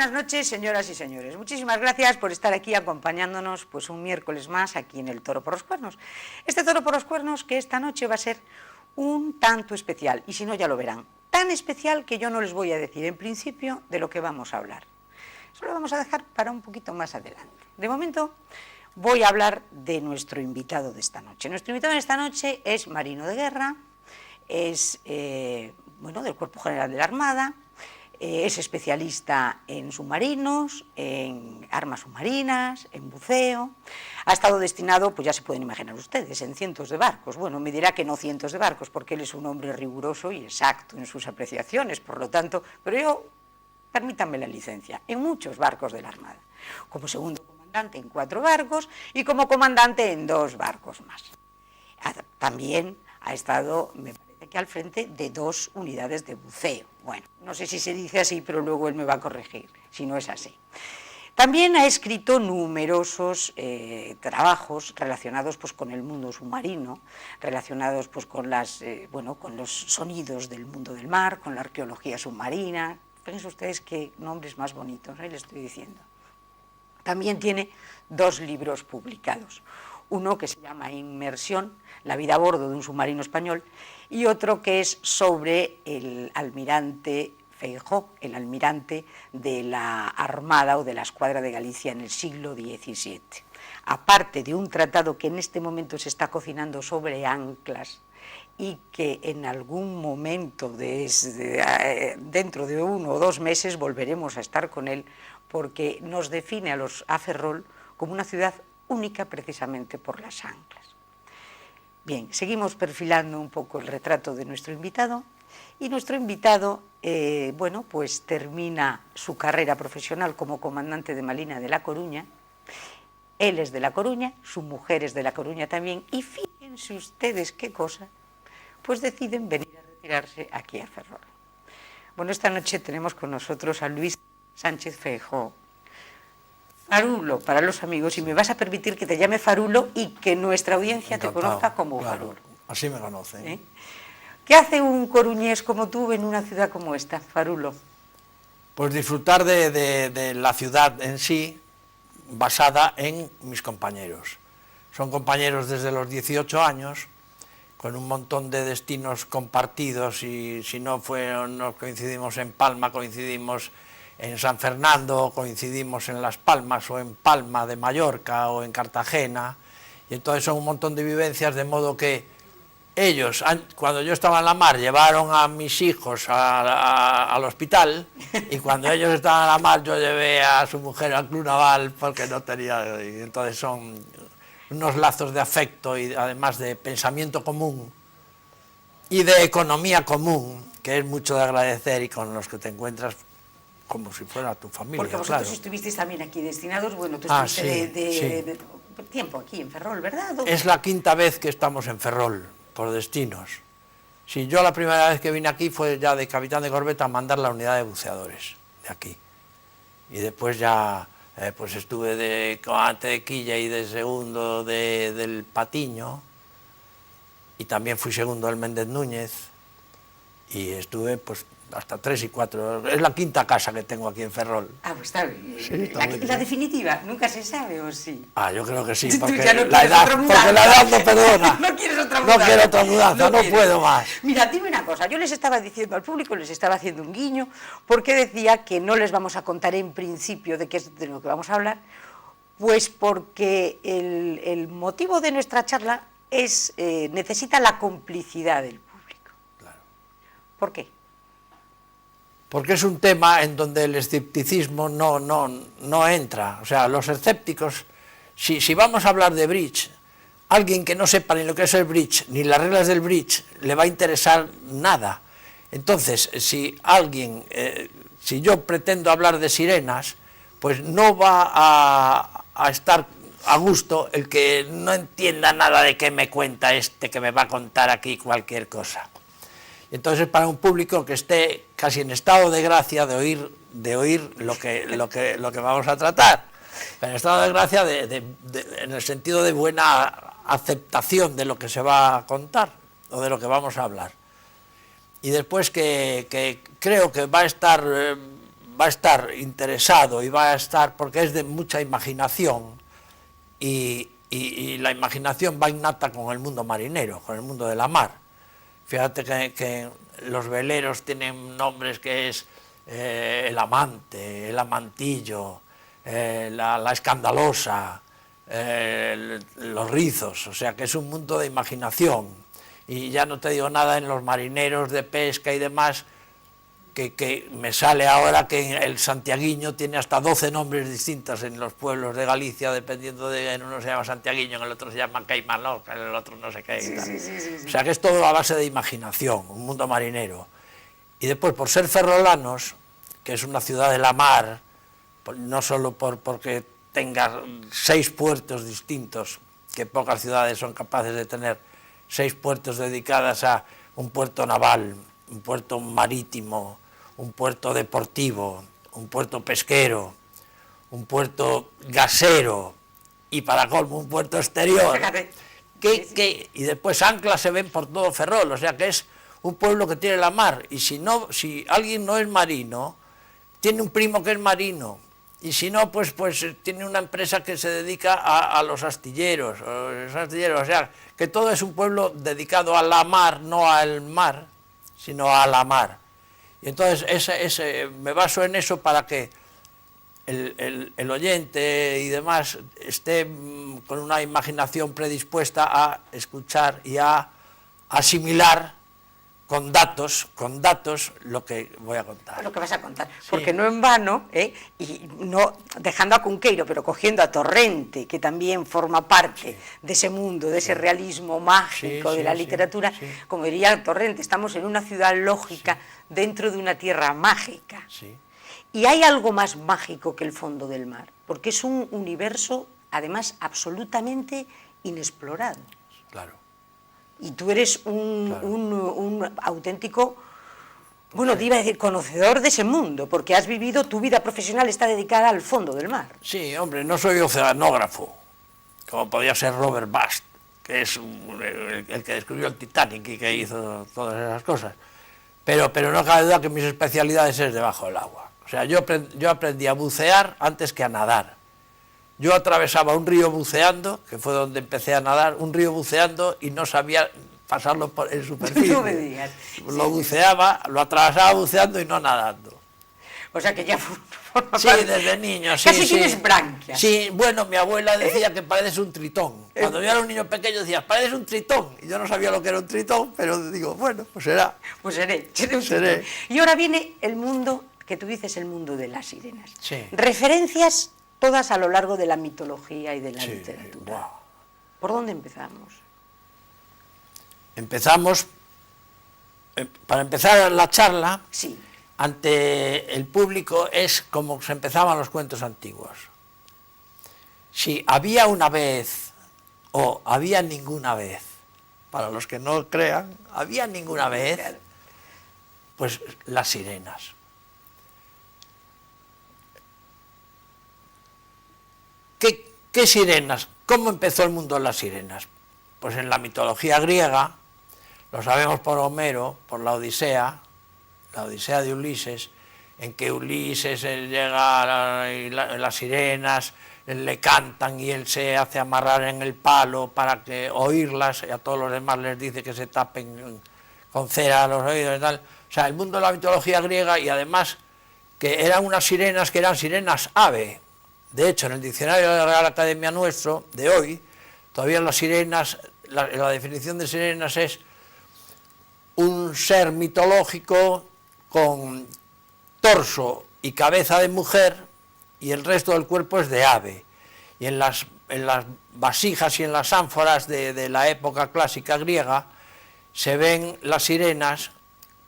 buenas noches, señoras y señores. Muchísimas gracias por estar aquí acompañándonos pues un miércoles más aquí en el Toro por los Cuernos. Este Toro por los Cuernos que esta noche va a ser un tanto especial, y si no ya lo verán. Tan especial que yo no les voy a decir en principio de lo que vamos a hablar. Eso lo vamos a dejar para un poquito más adelante. De momento voy a hablar de nuestro invitado de esta noche. Nuestro invitado de esta noche es marino de guerra, es del Cuerpo General de la Armada, es especialista en submarinos, en armas submarinas, en buceo. Ha estado destinado, pues ya se pueden imaginar ustedes, en cientos de barcos. Bueno, me dirá que no cientos de barcos, porque él es un hombre riguroso y exacto en sus apreciaciones, por lo tanto, pero yo, permítanme la licencia, en muchos barcos de la Armada, como segundo comandante en 4 barcos y como comandante en 2 barcos más. También ha estado, me parece que al frente de 2 unidades de buceo. Bueno, no sé si se dice así, pero luego él me va a corregir, si no es así. También ha escrito numerosos trabajos relacionados pues, con el mundo submarino, relacionados pues, con los sonidos del mundo del mar, con la arqueología submarina. Fíjense ustedes qué nombres más bonitos, le estoy diciendo. También tiene 2 libros publicados. Uno que se llama Inmersión, la vida a bordo de un submarino español, y otro que es sobre el almirante Feijó, el almirante de la Armada o de la Escuadra de Galicia en el siglo XVII. Aparte de un tratado que en este momento se está cocinando sobre anclas y que en algún momento, dentro de 1 o 2 meses, volveremos a estar con él, porque nos define a Ferrol como una ciudad única precisamente por las anclas. Bien, seguimos perfilando un poco el retrato de nuestro invitado, y nuestro invitado, pues termina su carrera profesional como comandante de Marina de La Coruña. Él es de La Coruña, su mujer es de La Coruña también, y fíjense ustedes qué cosa, pues deciden venir a retirarse aquí a Ferrol. Bueno, esta noche tenemos con nosotros a Luis Sánchez Feijó, Farulo para los amigos, y me vas a permitir que te llame Farulo y que nuestra audiencia te conozca como Farulo. Así me conocen. ¿Qué hace un coruñés como tú en una ciudad como esta, Farulo? Pues disfrutar de la ciudad en sí, basada en mis compañeros. Son compañeros desde los 18 años, con un montón de destinos compartidos, y si no coincidimos en Palma, coincidimos en San Fernando, coincidimos en Las Palmas o en Palma de Mallorca o en Cartagena, y entonces son un montón de vivencias, de modo que ellos, cuando yo estaba en la mar, llevaron a mis hijos al hospital, y cuando ellos estaban en la mar yo llevé a su mujer al club naval porque no tenía, y entonces son unos lazos de afecto y además de pensamiento común y de economía común, que es mucho de agradecer y con los que te encuentras como si fuera tu familia. Porque vosotros claro. Estuvisteis también aquí destinados, tú estuviste de tiempo aquí en Ferrol, ¿verdad? Es la 5ª vez que estamos en Ferrol, por destinos. Sí, yo la primera vez que vine aquí fue ya de capitán de corbeta a mandar la unidad de buceadores de aquí. Y después ya pues estuve de comandante de quilla y de segundo del Patiño, y también fui segundo del Méndez Núñez, y estuve pues hasta 3 y 4, es la 5ª casa que tengo aquí en Ferrol. Ah, pues está bien. Sí, ¿La definitiva? ¿Nunca se sabe o sí? Yo creo que sí, porque la edad no perdona. No quieres otra mudanza. No quiero otra mudanza, no puedo más. Mira, dime una cosa, yo les estaba diciendo al público, les estaba haciendo un guiño, porque decía que no les vamos a contar en principio de qué es de lo que vamos a hablar, pues porque el motivo de nuestra charla necesita la complicidad del público. Claro. ¿Por qué? Porque es un tema en donde el escepticismo no entra. O sea, los escépticos, si vamos a hablar de bridge, alguien que no sepa ni lo que es el bridge, ni las reglas del bridge, le va a interesar nada. Entonces, si yo pretendo hablar de sirenas, pues no va a estar a gusto el que no entienda nada de qué me cuenta que me va a contar aquí cualquier cosa. Entonces, para un público que esté casi en estado de gracia de oír lo que vamos a tratar, en estado de gracia en el sentido de buena aceptación de lo que se va a contar o de lo que vamos a hablar. Y después que creo que va a estar va a estar interesado y va a estar, porque es de mucha imaginación, y la imaginación va innata con el mundo marinero, con el mundo de la mar. Fíjate que los veleros tienen nombres que es el amante, el amantillo, la escandalosa, los rizos, o sea que es un mundo de imaginación. Y ya no te digo nada en los marineros de pesca y demás, que me sale ahora que el santiaguiño tiene hasta 12 nombres distintos en los pueblos de Galicia, dependiendo de, en uno se llama santiaguiño, en el otro se llama caimaloc, en el otro no sé qué. Sí. O sea que es todo a base de imaginación, un mundo marinero. Y después, por ser ferrolanos, que es una ciudad de la mar, no solo porque tenga 6 puertos distintos, que pocas ciudades son capaces de tener 6 puertos dedicadas a un puerto naval, un puerto marítimo, un puerto deportivo, un puerto pesquero, un puerto gasero y para colmo un puerto exterior, y después anclas se ven por todo Ferrol, o sea que es un pueblo que tiene la mar, y si alguien no es marino, tiene un primo que es marino, y si no, pues tiene una empresa que se dedica a los astilleros, o sea, que todo es un pueblo dedicado a la mar, no al mar, sino a la mar. Y entonces me baso en eso para que el oyente y demás esté con una imaginación predispuesta a escuchar y a asimilar con datos lo que voy a contar. Lo que vas a contar, Sí. porque no en vano, y no dejando a Cunqueiro, pero cogiendo a Torrente, que también forma parte de ese mundo, de ese realismo mágico de la literatura, como diría Torrente, estamos en una ciudad lógica dentro de una tierra mágica. Sí. Y hay algo más mágico que el fondo del mar, porque es un universo, además, absolutamente inexplorado. Claro. Y tú eres un auténtico, bueno, iba a decir, conocedor de ese mundo, porque has vivido, tu vida profesional está dedicada al fondo del mar. Sí, hombre, no soy oceanógrafo, como podía ser Robert Bast, que es el que descubrió el Titanic y que hizo todas esas cosas. Pero no cabe duda que mis especialidades es debajo del agua. O sea, yo aprendí a bucear antes que a nadar. Yo atravesaba un río buceando, que fue donde empecé a nadar, un río buceando y no sabía pasarlo en superficie. No me digas. Lo buceaba, lo atravesaba buceando y no nadando. O sea que ya forma Sí, parte. desde niño, sí. Casi tienes branquias. Sí, bueno, mi abuela decía que pareces un tritón. Cuando yo era un niño pequeño decía, pareces un tritón. Y yo no sabía lo que era un tritón, pero digo, bueno, pues será. Pues seré un Seré. tritón. Y ahora viene el mundo, que tú dices el mundo de las sirenas. Sí. Referencias todas a lo largo de la mitología y de la Sí, literatura. wow. ¿Por dónde empezamos? Empezamos, para empezar la charla, Sí. ante el público es como se empezaban los cuentos antiguos. Si había una vez o había ninguna vez, para los que no crean, había ninguna vez, pues las sirenas. ¿Qué sirenas? ¿Cómo empezó el mundo de las sirenas? Pues en la mitología griega, lo sabemos por Homero, por la Odisea de Ulises, en que Ulises llega y las sirenas le cantan y él se hace amarrar en el palo para que oírlas, y a todos los demás les dice que se tapen con cera los oídos y tal. O sea, el mundo de la mitología griega, y además que eran unas sirenas que eran sirenas ave. De hecho, en el diccionario de la Real Academia nuestro, de hoy, todavía las sirenas, la definición de sirenas es un ser mitológico con torso y cabeza de mujer y el resto del cuerpo es de ave. Y en las vasijas y en las ánforas de la época clásica griega se ven las sirenas,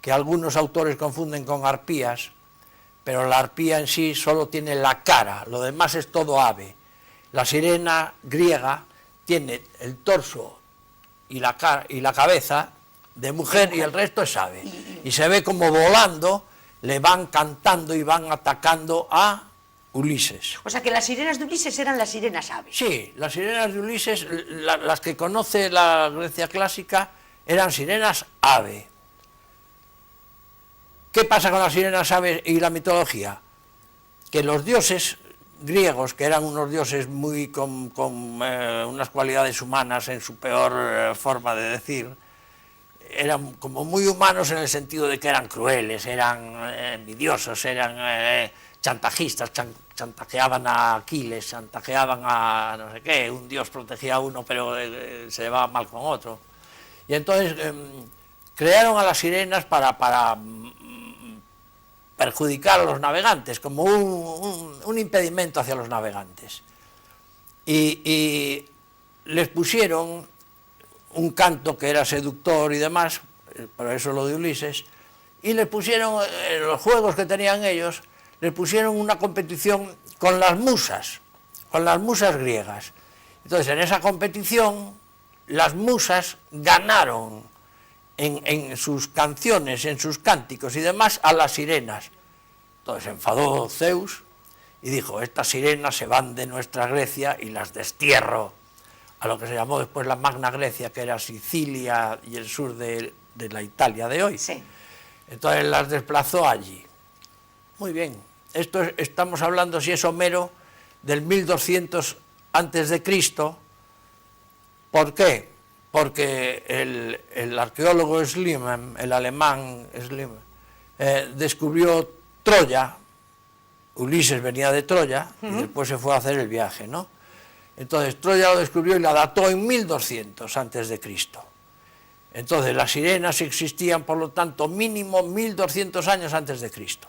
que algunos autores confunden con arpías, pero la arpía en sí solo tiene la cara, lo demás es todo ave. La sirena griega tiene el torso y la cabeza de mujer y el resto es ave. Y se ve como volando, le van cantando y van atacando a Ulises. O sea que las sirenas de Ulises eran las sirenas aves. Sí, las sirenas de Ulises, las que conoce la Grecia clásica, eran sirenas ave. ¿Qué pasa con las sirenas ave y la mitología? que los dioses griegos, que eran unos dioses muy con unas cualidades humanas en su peor forma de decir, eran como muy humanos en el sentido de que eran crueles, eran envidiosos, eran chantajistas, chantajeaban a Aquiles, chantajeaban a no sé qué, un dios protegía a uno pero se llevaba mal con otro. Y entonces crearon a las sirenas para perjudicar a los navegantes, como un impedimento hacia los navegantes. Y les pusieron un canto que era seductor y demás, por eso lo de Ulises, y les pusieron, en los juegos que tenían ellos, les pusieron una competición con las musas griegas. Entonces, en esa competición, las musas ganaron en sus canciones, en sus cánticos y demás, a las sirenas. Entonces se enfadó Zeus y dijo, estas sirenas se van de nuestra Grecia y las destierro a lo que se llamó después la Magna Grecia, que era Sicilia y el sur de la Italia de hoy. Sí. Entonces las desplazó allí. Muy bien, estamos hablando, si es Homero, del 1200 antes de Cristo. ¿Por qué? Porque el arqueólogo Schliemann, el alemán Schliemann, descubrió Troya. Ulises venía de Troya y después se fue a hacer el viaje, ¿no? Entonces Troya lo descubrió y la dató en 1200 antes de Cristo. Entonces las sirenas existían, por lo tanto, mínimo 1200 años antes de Cristo.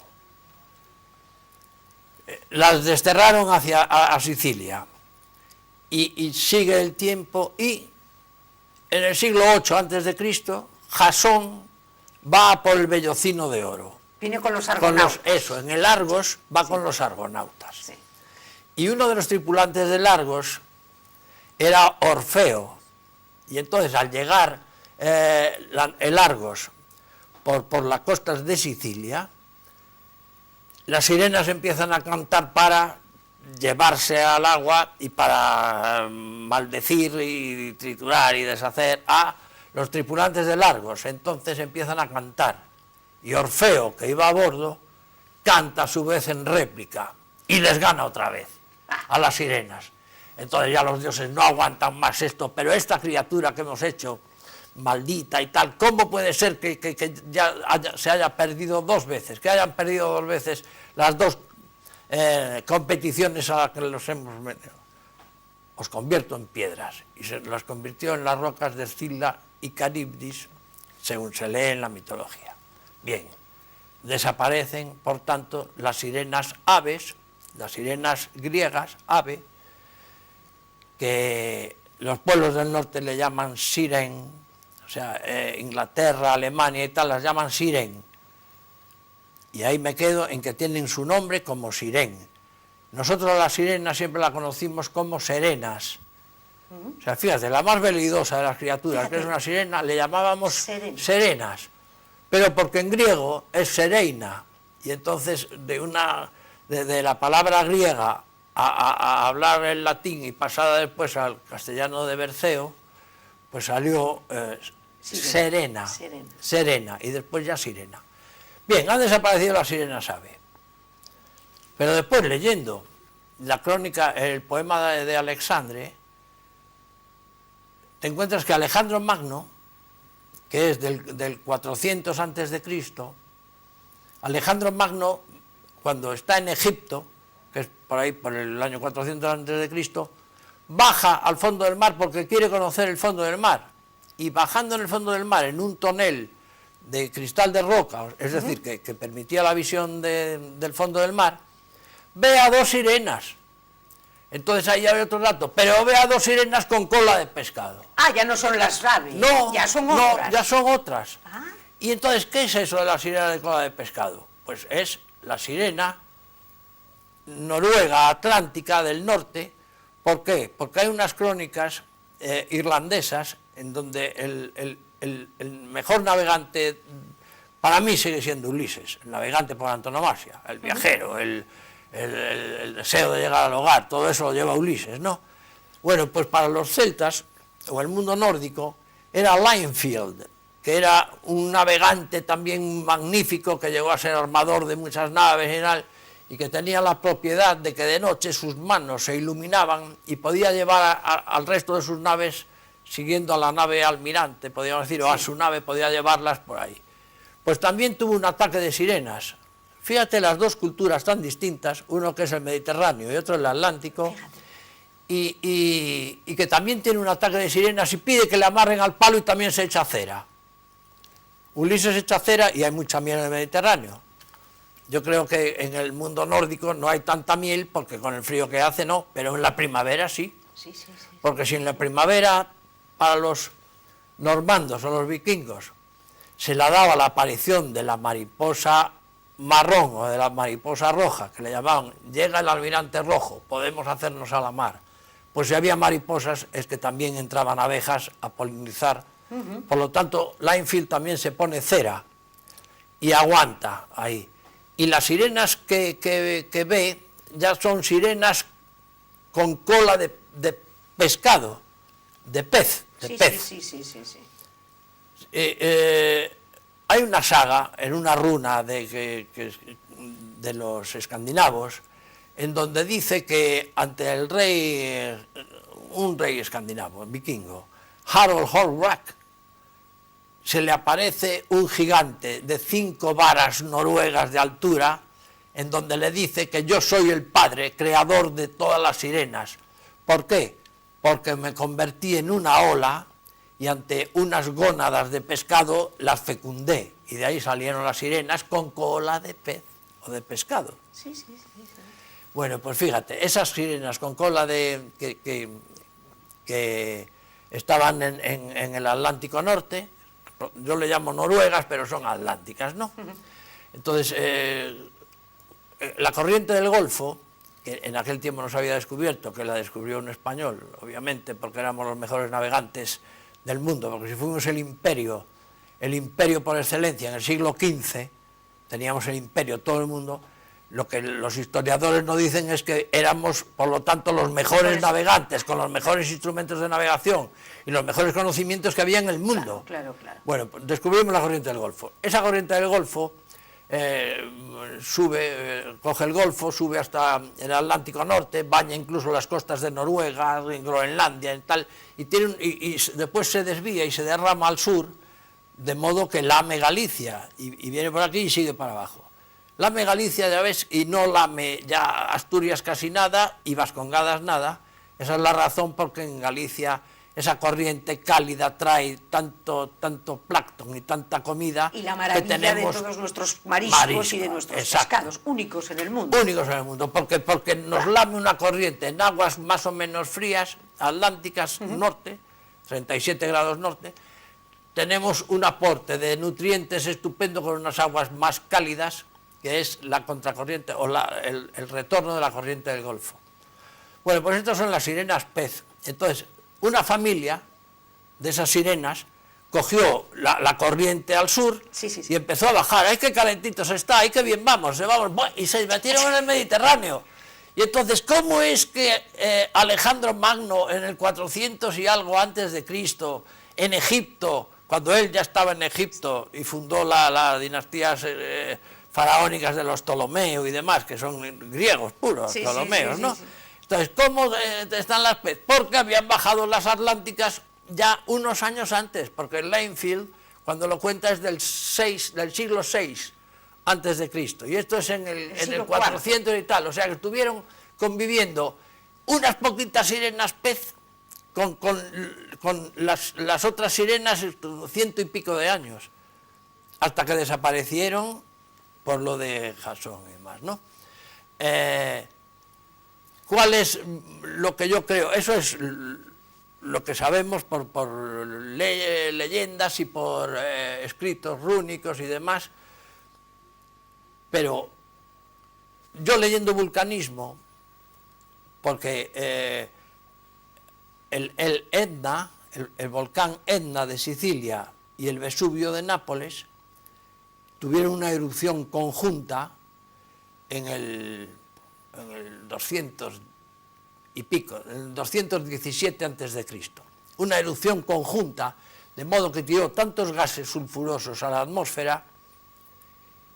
Las desterraron a Sicilia y sigue el tiempo y en el siglo VIII antes de Cristo, Jasón va por el vellocino de oro. Viene con los argonautas. En el Argos va con los argonautas. Sí. Y uno de los tripulantes del Argos era Orfeo. Y entonces al llegar el Argos por las costas de Sicilia, las sirenas empiezan a cantar para llevarse al agua y para maldecir y triturar y deshacer a los tripulantes del Argos. Entonces empiezan a cantar y Orfeo, que iba a bordo, canta a su vez en réplica y les gana otra vez a las sirenas. Entonces ya los dioses no aguantan más esto, pero esta criatura que hemos hecho, maldita y tal, ¿cómo puede ser que ya se haya perdido dos veces, que hayan perdido dos veces las dos competiciones a las que los hemos metido? Os convierto en piedras. Y se las convirtió en las rocas de Escila y Caribdis, según se lee en la mitología. Bien, desaparecen, por tanto, las sirenas aves, las sirenas griegas, ave, que los pueblos del norte le llaman siren, o sea, Inglaterra, Alemania y tal, las llaman siren. Y ahí me quedo en que tienen su nombre como sirén. Nosotros a la sirena siempre la conocimos como serenas. O sea, fíjate, la más velidosa de las criaturas, que es una sirena, le llamábamos serenas. Pero porque en griego es sereina. Y entonces de la palabra griega a hablar el latín y pasada después al castellano de Berceo, pues salió serena, y después ya sirena. Bien, han desaparecido las sirenas ave. Pero después, leyendo la crónica, el poema de Alexandre, te encuentras que Alejandro Magno, que es del 400 antes de Cristo, Alejandro Magno, cuando está en Egipto, que es por ahí, por el año 400 antes de Cristo, baja al fondo del mar porque quiere conocer el fondo del mar. Y bajando en el fondo del mar, en un tonel de cristal de roca, es decir, que permitía la visión del fondo del mar, ve a dos sirenas. Entonces ahí hay otro dato, pero ve a dos sirenas con cola de pescado. Ah, ya no son las aves, no, ya son otras. No, ya son otras. Ah. Y entonces, ¿qué es eso de la sirena de cola de pescado? Pues es la sirena noruega atlántica del norte. ¿Por qué? Porque hay unas crónicas irlandesas en donde el mejor navegante para mí sigue siendo Ulises, el navegante por antonomasia, el viajero, el deseo de llegar al hogar, todo eso lo lleva Ulises, ¿no? Bueno, pues para los celtas, o el mundo nórdico, era Linefield, que era un navegante también magnífico, que llegó a ser armador de muchas naves y tal, y que tenía la propiedad de que de noche sus manos se iluminaban y podía llevar al resto de sus naves, siguiendo a la nave almirante, podríamos decir, o a su nave, podía llevarlas por ahí. Pues también tuvo un ataque de sirenas. Fíjate las dos culturas tan distintas, uno que es el Mediterráneo y otro el Atlántico, y que también tiene un ataque de sirenas y pide que le amarren al palo y también se echa cera. Ulises echa cera y hay mucha miel en el Mediterráneo. Yo creo que en el mundo nórdico no hay tanta miel, porque con el frío que hace no, pero en la primavera sí. Porque si en la primavera para los normandos o los vikingos se la daba la aparición de la mariposa marrón o de la mariposa roja, que le llamaban, llega el almirante rojo, podemos hacernos a la mar, pues si había mariposas es que también entraban abejas a polinizar. Por lo tanto, Linfield también se pone cera y aguanta ahí. Y las sirenas que ve ya son sirenas con cola de pescado, de pez. Hay una saga en una runa de los escandinavos, en donde dice que ante el rey, un rey escandinavo, vikingo, Harald Hårdrake, se le aparece un gigante de 5 varas noruegas de altura, en donde le dice que yo soy el padre, creador de todas las sirenas. ¿Por qué? Porque me convertí en una ola y ante unas gónadas de pescado las fecundé, y de ahí salieron las sirenas con cola de pez o de pescado. Bueno, pues fíjate, esas sirenas con cola de que estaban en el Atlántico Norte, yo le llamo noruegas, pero son atlánticas, ¿no? Entonces, la corriente del Golfo, que en aquel tiempo no se había descubierto, que la descubrió un español, obviamente, porque éramos los mejores navegantes del mundo, porque si fuimos el imperio por excelencia en el siglo XV, teníamos el imperio, todo el mundo. Lo que los historiadores no dicen es que éramos, por lo tanto, los mejores navegantes, con los mejores instrumentos de navegación y los mejores conocimientos que había en el mundo. Claro. Bueno, pues descubrimos la corriente del Golfo. Esa corriente del Golfo coge el Golfo, sube hasta el Atlántico Norte, baña incluso las costas de Noruega, Groenlandia y tal, y después se desvía y se derrama al sur, de modo que lame Galicia, y viene por aquí y sigue para abajo. Lame Galicia, ya ves, y no lame ya Asturias casi nada, y Vascongadas nada. Esa es la razón por que en Galicia esa corriente cálida trae tanto plancton y tanta comida. Y la maravilla que tenemos de todos nuestros mariscos y de nuestros pescados, únicos en el mundo. Únicos en el mundo, porque nos lame una corriente en aguas más o menos frías, atlánticas, norte, 37 grados norte. Tenemos un aporte de nutrientes estupendo con unas aguas más cálidas, que es la contracorriente o el retorno de la corriente del Golfo. Bueno, pues estas son las sirenas pez. Entonces, una familia de esas sirenas cogió la corriente al sur y empezó a bajar. ¡Ay, qué calentitos está! ¡Ay, qué bien vamos! Y se metieron en el Mediterráneo. Y entonces, ¿cómo es que Alejandro Magno, en el 400 y algo antes de Cristo, en Egipto, cuando él ya estaba en Egipto y fundó la dinastía faraónicas de los Ptolomeo y demás, que son griegos puros, Ptolomeos, ¿no? Entonces, ¿cómo están las peces? Porque habían bajado las atlánticas ya unos años antes, porque Linfield, cuando lo cuenta, es del siglo VI antes de Cristo, y esto es en el 400 y tal, o sea que estuvieron conviviendo unas poquitas sirenas pez con las otras sirenas 100 y pico de años, hasta que desaparecieron por lo de Jasón y más, ¿no? ¿Cuál es lo que yo creo? Eso es lo que sabemos por leyendas y por escritos rúnicos y demás, pero yo leyendo vulcanismo, porque el Etna, el volcán Etna de Sicilia y el Vesubio de Nápoles tuvieron una erupción conjunta en el 200 y pico, en el 217 a.C. Una erupción conjunta, de modo que tiró tantos gases sulfurosos a la atmósfera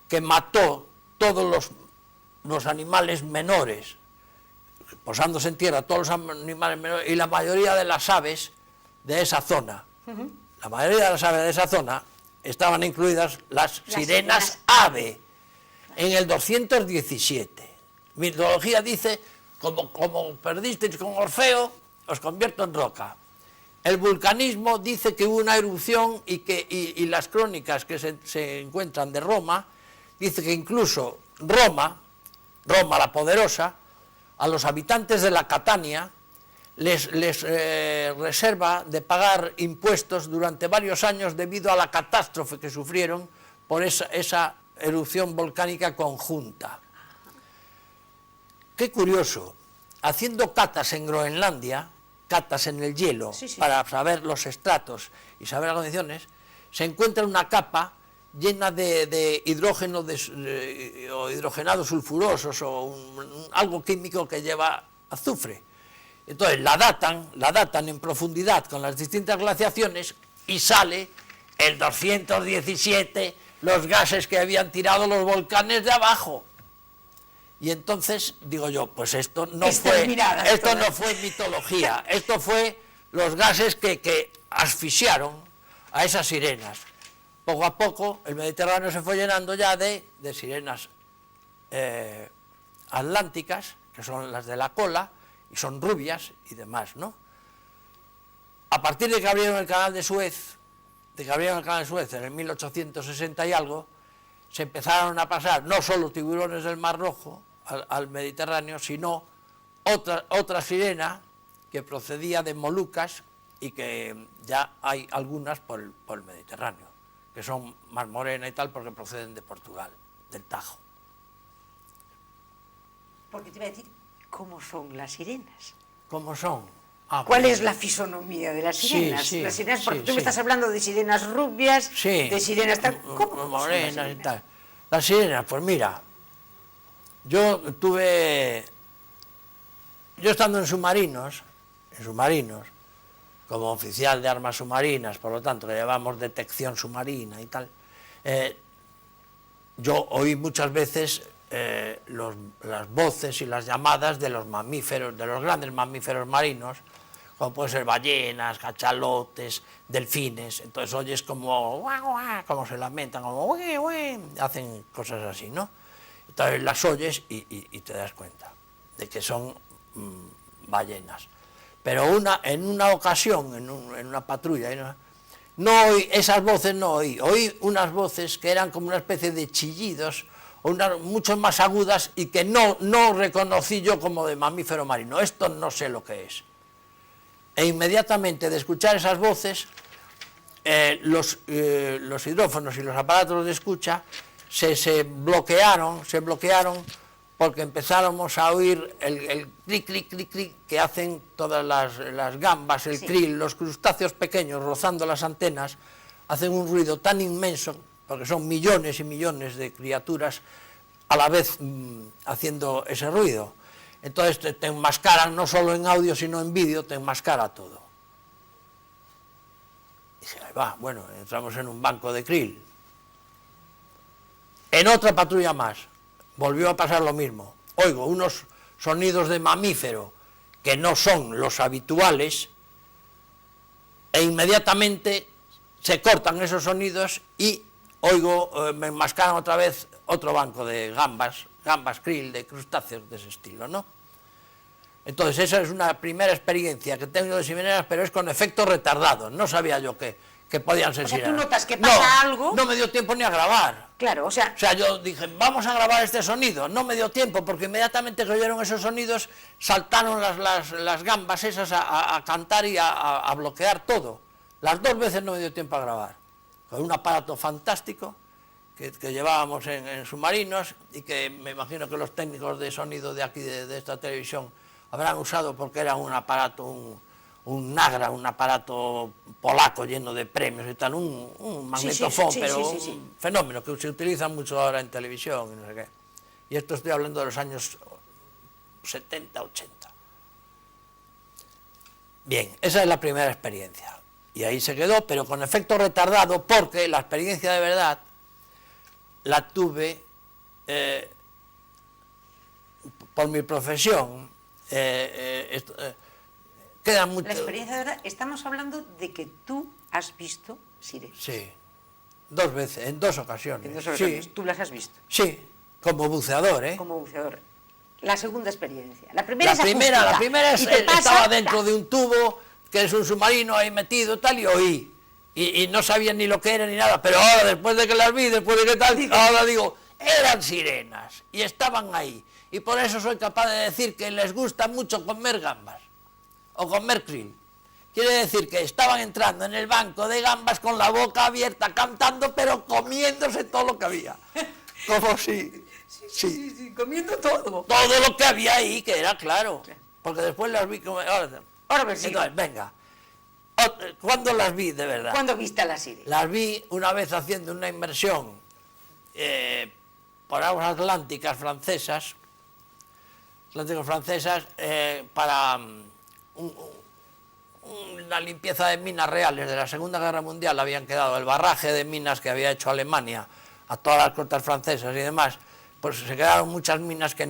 que mató todos los los animales menores, posándose en tierra todos los animales menores y la mayoría de las aves de esa zona. La mayoría de las aves de esa zona estaban incluidas las sirenas ave en el 217. Mitología dice, como perdisteis con Orfeo, os convierto en roca. El vulcanismo dice que hubo una erupción y las crónicas que se encuentran de Roma, dice que incluso Roma la poderosa, a los habitantes de la Catania les reserva de pagar impuestos durante varios años debido a la catástrofe que sufrieron por esa erupción volcánica conjunta. Qué curioso, haciendo catas en Groenlandia, catas en el hielo, para saber los estratos y saber las condiciones, se encuentra una capa llena de hidrógeno o hidrogenados sulfurosos o algo químico que lleva azufre. Entonces la datan en profundidad con las distintas glaciaciones y sale el 217 los gases que habían tirado los volcanes de abajo. Y entonces digo yo, pues esto no fue mitología, esto fue los gases que asfixiaron a esas sirenas. Poco a poco el Mediterráneo se fue llenando ya de sirenas atlánticas, que son las de la cola, y son rubias y demás, ¿no? A partir de que abrieron el canal de Suez, en el 1860 y algo, se empezaron a pasar no solo tiburones del Mar Rojo al Mediterráneo, sino otra sirena que procedía de Molucas y que ya hay algunas por el Mediterráneo, que son más morenas y tal porque proceden de Portugal, del Tajo. Porque te iba a decir, ¿cómo son las sirenas? ¿Cómo son? ¿Cuál es la fisonomía de las sirenas? Las sirenas, porque tú me estás hablando de sirenas rubias, de sirenas tal, ¿cómo morenas y tal? Las sirenas, pues mira, yo estando en submarinos, como oficial de armas submarinas, por lo tanto, que llevamos detección submarina y tal, yo oí muchas veces las voces y las llamadas de los mamíferos, de los grandes mamíferos marinos, como pueden ser ballenas, cachalotes, delfines. Entonces oyes como se lamentan, como hacen cosas así, ¿no? Entonces las oyes y te das cuenta de que son ballenas. Pero en una ocasión, en una patrulla, no oí esas voces, oí unas voces que eran como una especie de chillidos, mucho más agudas y que no reconocí yo como de mamífero marino. Esto no sé lo que es. E inmediatamente de escuchar esas voces, los hidrófonos y los aparatos de escucha se bloquearon porque empezáramos a oír el clic, clic, clic, clic que hacen todas las gambas, el krill, los crustáceos pequeños rozando las antenas, hacen un ruido tan inmenso, porque son millones y millones de criaturas a la vez haciendo ese ruido. Entonces te enmascaran no solo en audio, sino en vídeo, te enmascara todo. Y dije, ahí va, bueno, entramos en un banco de krill. En otra patrulla más, volvió a pasar lo mismo. Oigo unos sonidos de mamífero que no son los habituales, e inmediatamente se cortan esos sonidos y oigo, me enmascaran otra vez otro banco de gambas krill, de crustáceos de ese estilo, ¿no? Entonces esa es una primera experiencia que tengo de sirenas, pero es con efectos retardados, no sabía yo que podían ser sirenas. O sea, tú notas que pasa algo. No me dio tiempo ni a grabar. Claro, o sea, yo dije, vamos a grabar este sonido, no me dio tiempo, porque inmediatamente que oyeron esos sonidos, saltaron las gambas esas a cantar y a bloquear todo. Las dos veces no me dio tiempo a grabar, con un aparato fantástico que llevábamos en submarinos y que me imagino que los técnicos de sonido de aquí, de esta televisión, habrán usado porque era un aparato, un Nagra, un aparato polaco lleno de premios y tal, un magnetofón, pero un fenómeno que se utiliza mucho ahora en televisión y no sé qué. Y esto estoy hablando de los años 70, 80. Bien, esa es la primera experiencia. Y ahí se quedó, pero con efecto retardado, porque la experiencia de verdad la tuve por mi profesión, queda mucho... La experiencia de verdad, estamos hablando de que tú has visto sirenas. Sí, 2 veces, en 2 ocasiones. En 2 ocasiones, Sí, tú las has visto. sí, como buceador, ¿eh? Como buceador. La segunda experiencia. La primera es La primera es, y te pasa, estaba dentro de un tubo, que es un submarino ahí metido tal, y oí. Y no sabía ni lo que era ni nada, pero ahora, después de que las vi, después de que tal, ahora digo, eran sirenas, y estaban ahí. Y por eso soy capaz de decir que les gusta mucho comer gambas, o comer krill. Quiere decir que estaban entrando en el banco de gambas con la boca abierta, cantando, pero comiéndose todo lo que había. Como si... Sí, comiendo todo. Todo lo que había ahí, que era claro. Porque después las vi como... Ahora me sigo. Entonces, venga. ¿Cuándo las vi, de verdad? ¿Cuándo viste a la sirena? Las vi una vez haciendo una inmersión por aguas atlánticas francesas, para una limpieza de minas reales de la Segunda Guerra Mundial. Habían quedado el barraje de minas que había hecho Alemania a todas las costas francesas y demás, pues se quedaron muchas minas que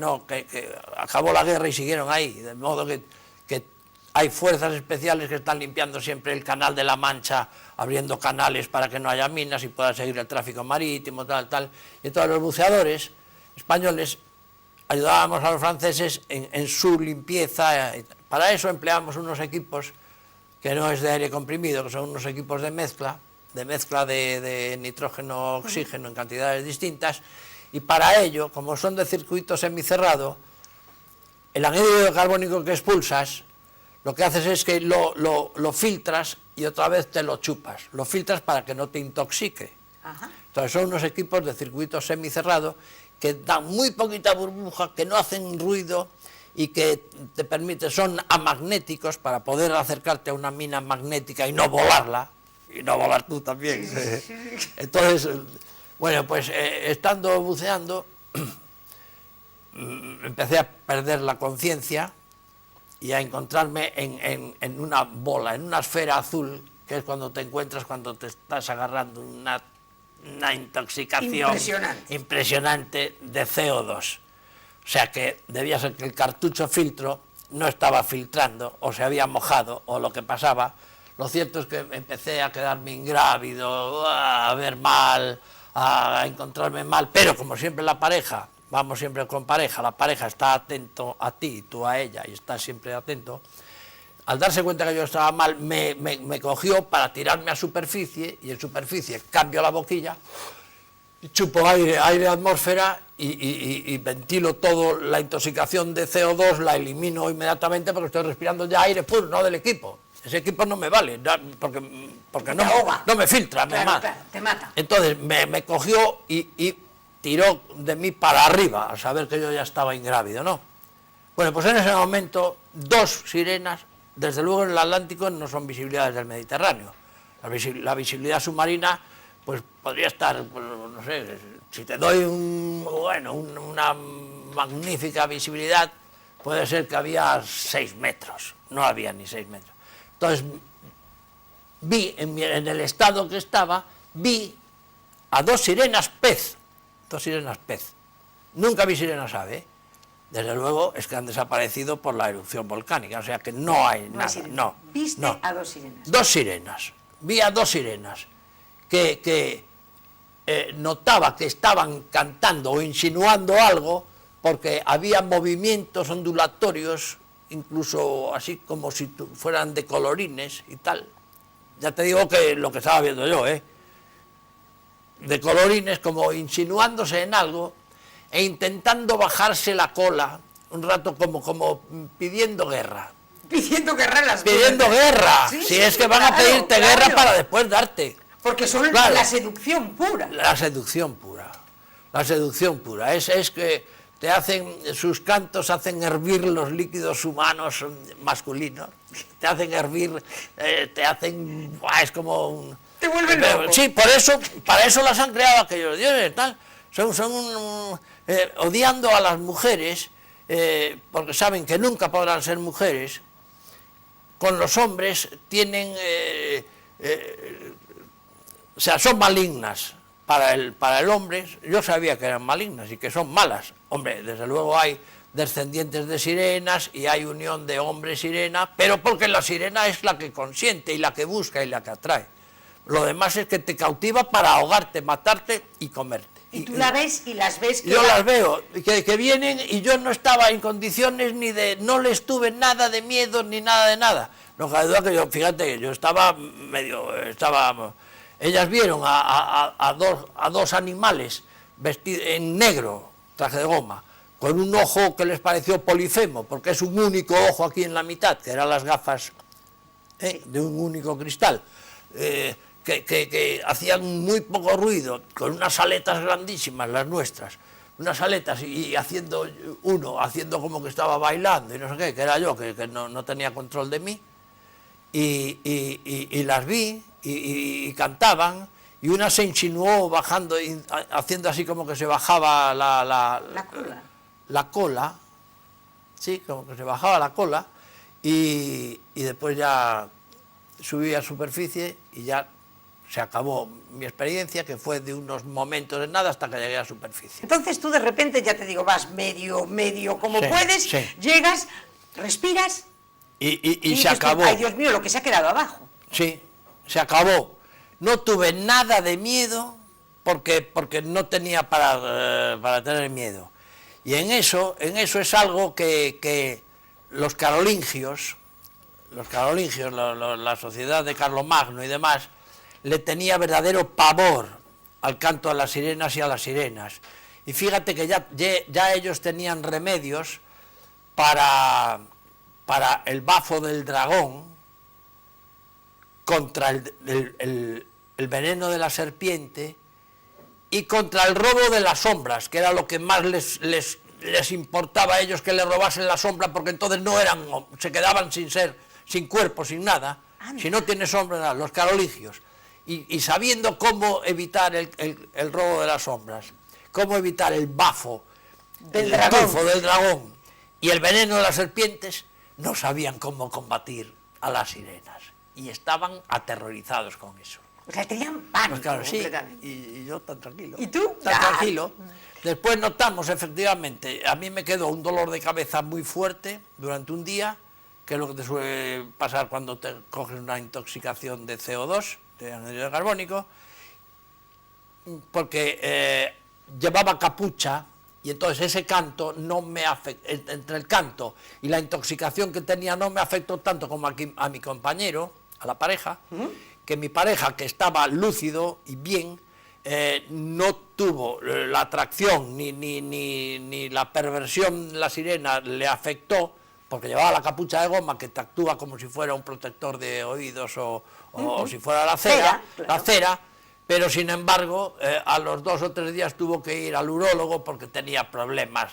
acabó la guerra y siguieron ahí, de modo que hay fuerzas especiales que están limpiando siempre el canal de la Mancha, abriendo canales para que no haya minas y pueda seguir el tráfico marítimo, tal. Y todos los buceadores españoles ayudábamos a los franceses en su limpieza. Para eso empleamos unos equipos que no es de aire comprimido, que son unos equipos de mezcla de nitrógeno, oxígeno en cantidades distintas, y para ello, como son de circuito semicerrado, el anhídrido carbónico que expulsas, lo que haces es que lo filtras y otra vez te lo chupas. Lo filtras para que no te intoxique. Ajá. Entonces son unos equipos de circuito semicerrado que dan muy poquita burbuja, que no hacen ruido y que te permiten, son amagnéticos para poder acercarte a una mina magnética y no volarla, y no volar tú también. Sí. Entonces, bueno, pues estando buceando, empecé a perder la conciencia y a encontrarme en una bola, en una esfera azul, que es cuando te encuentras cuando te estás agarrando una intoxicación impresionante de CO2. O sea que debía ser que el cartucho filtro no estaba filtrando, o se había mojado, o lo que pasaba. Lo cierto es que empecé a quedarme ingrávido, a ver mal, a encontrarme mal, pero como siempre la pareja, vamos siempre con pareja, la pareja está atento a ti, tú a ella, y está siempre atento. Al darse cuenta que yo estaba mal, me cogió para tirarme a superficie, y en superficie cambio la boquilla, chupo aire atmósfera, y ventilo todo, la intoxicación de CO2 la elimino inmediatamente porque estoy respirando ya aire puro, no del equipo. Ese equipo no me vale, porque no me filtra, me mata. Claro, te mata. Entonces me cogió y tiró de mí para arriba, al saber que yo ya estaba ingrávido, ¿no? Bueno, pues en ese momento, 2 sirenas, desde luego en el Atlántico no son visibilidades del Mediterráneo. La visibilidad submarina, pues podría estar, pues, no sé, si te doy una magnífica visibilidad, puede ser que había 6 metros, no había ni 6 metros. Entonces, vi, en el estado que estaba, vi a 2 sirenas pez. 2 sirenas pez. Nunca vi sirenas ave. Desde luego es que han desaparecido por la erupción volcánica, o sea que no hay nada. No, ¿Viste no. a 2 sirenas? 2 sirenas. Vi a 2 sirenas que notaba que estaban cantando o insinuando algo porque había movimientos ondulatorios, incluso así como si fueran de colorines y tal. Ya te digo que lo que estaba viendo yo, de colorines, como insinuándose en algo e intentando bajarse la cola un rato como pidiendo guerra. Pidiendo guerra en las Pidiendo guerra. Sí, si sí, es que van a pedirte guerra para después darte. Porque son Claro. la seducción pura. La seducción pura. La seducción pura. Es que sus cantos hacen hervir los líquidos humanos masculinos. Te hacen hervir, es como Te vuelven loco. Sí, para eso las han creado aquellos dioses, tal. Son odiando a las mujeres, porque saben que nunca podrán ser mujeres. Con los hombres tienen, o sea, son malignas para el hombre. Yo sabía que eran malignas y que son malas. Hombre, desde luego hay descendientes de sirenas y hay unión de hombre-sirena, pero porque la sirena es la que consiente y la que busca y la que atrae. Lo demás es que te cautiva para ahogarte, matarte y comerte. Y tú la ves y las ves que... Yo las veo, que vienen y yo no estaba en condiciones ni de... No les tuve nada de miedo ni nada de nada. No cabe duda que yo, fíjate, yo estaba medio... ellas vieron a dos animales vestidos en negro, traje de goma, con un ojo que les pareció polifemo, porque es un único ojo aquí en la mitad, que eran las gafas de un único cristal. Que hacían muy poco ruido, con unas aletas grandísimas, las nuestras, unas aletas, y haciendo como que estaba bailando, y no sé qué, que era yo, que no tenía control de mí, y las vi, y cantaban, y una se insinuó bajando, haciendo así como que se bajaba la cola, sí, como que se bajaba la cola, y después ya subí a superficie, y ya se acabó mi experiencia, que fue de unos momentos de nada hasta que llegué a superficie. Entonces tú de repente, ya te digo, vas medio, como puedes, llegas, respiras y se acabó. Ay, Dios mío, lo que se ha quedado abajo. Sí, se acabó. No tuve nada de miedo porque no tenía para tener miedo. Y en eso es algo que los carolingios, la sociedad de Carlomagno y demás, le tenía verdadero pavor al canto a las sirenas y a las sirenas. Y fíjate que ya ellos tenían remedios para el bafo del dragón, contra el veneno de la serpiente y contra el robo de las sombras, que era lo que más les importaba a ellos, que le robasen la sombra, porque entonces se quedaban sin cuerpo, sin nada. Si no tiene sombra, los carolingios. Y sabiendo cómo evitar el robo de las sombras, cómo evitar el bafo del dragón y el veneno de las serpientes, no sabían cómo combatir a las sirenas. Y estaban aterrorizados con eso. O sea, tenían pánico. Pues claro, sí, y yo tan tranquilo. ¿Y tú? Tan tranquilo. Después notamos, efectivamente, a mí me quedó un dolor de cabeza muy fuerte durante un día, que es lo que te suele pasar cuando te coges una intoxicación de CO2, de anhídrido carbónico, porque llevaba capucha y entonces ese canto no me afectó, entre el canto y la intoxicación que tenía no me afectó tanto como a mi compañero, a la pareja, que mi pareja, que estaba lúcido y bien, no tuvo la atracción ni la perversión, la sirena le afectó, porque llevaba la capucha de goma que te actúa como si fuera un protector de oídos o si fuera la cera, pero sin embargo a los 2 o 3 días tuvo que ir al urólogo porque tenía problemas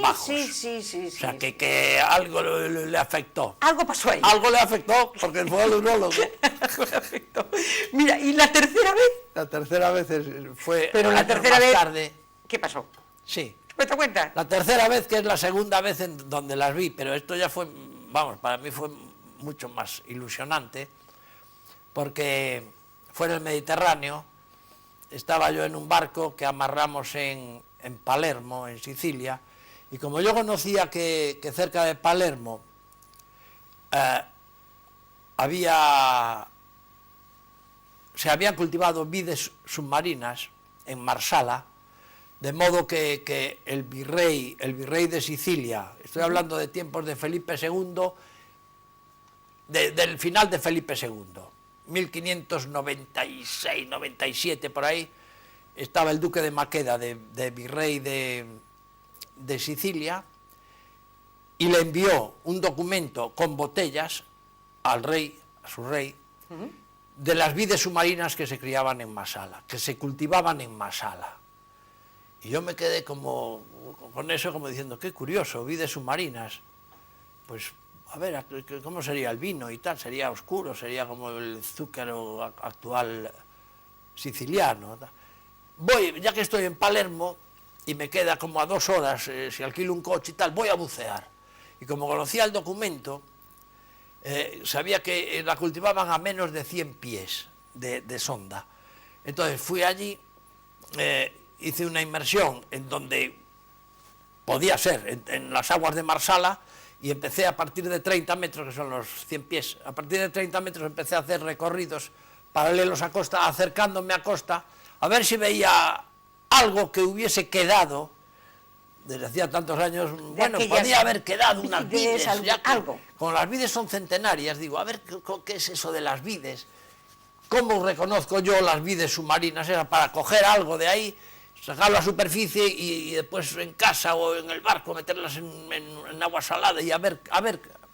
bajos. Sí. O sea, que algo le afectó. Algo pasó ahí. Algo le afectó porque fue al urólogo. Algo le afectó. Mira, ¿y la tercera vez? La tercera vez fue pero la tercera vez tarde. ¿Qué pasó? Sí. ¿Me te cuentas? La tercera vez, que es la segunda vez en donde las vi, pero esto ya fue, vamos, para mí fue mucho más ilusionante, porque fue en el Mediterráneo, estaba yo en un barco que amarramos en Palermo, en Sicilia, y como yo conocía que cerca de Palermo se habían cultivado vides submarinas en Marsala, de modo que el virrey de Sicilia, estoy hablando de tiempos de Felipe II, del final de Felipe II, 1596, 97 por ahí, estaba el duque de Maqueda, de virrey de Sicilia, y le envió un documento con botellas al rey, a su rey, de las vides submarinas que se criaban en Marsala, que se cultivaban en Marsala. Y yo me quedé como con eso, como diciendo, qué curioso, vides submarinas. Pues, a ver, ¿cómo sería el vino y tal? ¿Sería oscuro? ¿Sería como el zúcaro actual siciliano? Voy, ya que estoy en Palermo, y me queda como a 2 horas, si alquilo un coche y tal, voy a bucear. Y como conocía el documento, sabía que la cultivaban a menos de 100 pies de sonda. Entonces fui allí, hice una inmersión en donde podía ser, en las aguas de Marsala, y empecé a partir de 30 metros, que son los 100 pies, a partir de 30 metros empecé a hacer recorridos paralelos a costa, acercándome a costa, a ver si veía algo que hubiese quedado, desde hacía tantos años, bueno, podía haber quedado unas vides, ya que, algo. como las vides son centenarias, digo, a ver, ¿qué es eso de las vides? ¿Cómo reconozco yo las vides submarinas? Era para coger algo de ahí, sacarlo a superficie y después en casa o en el barco meterlas en agua salada y a ver,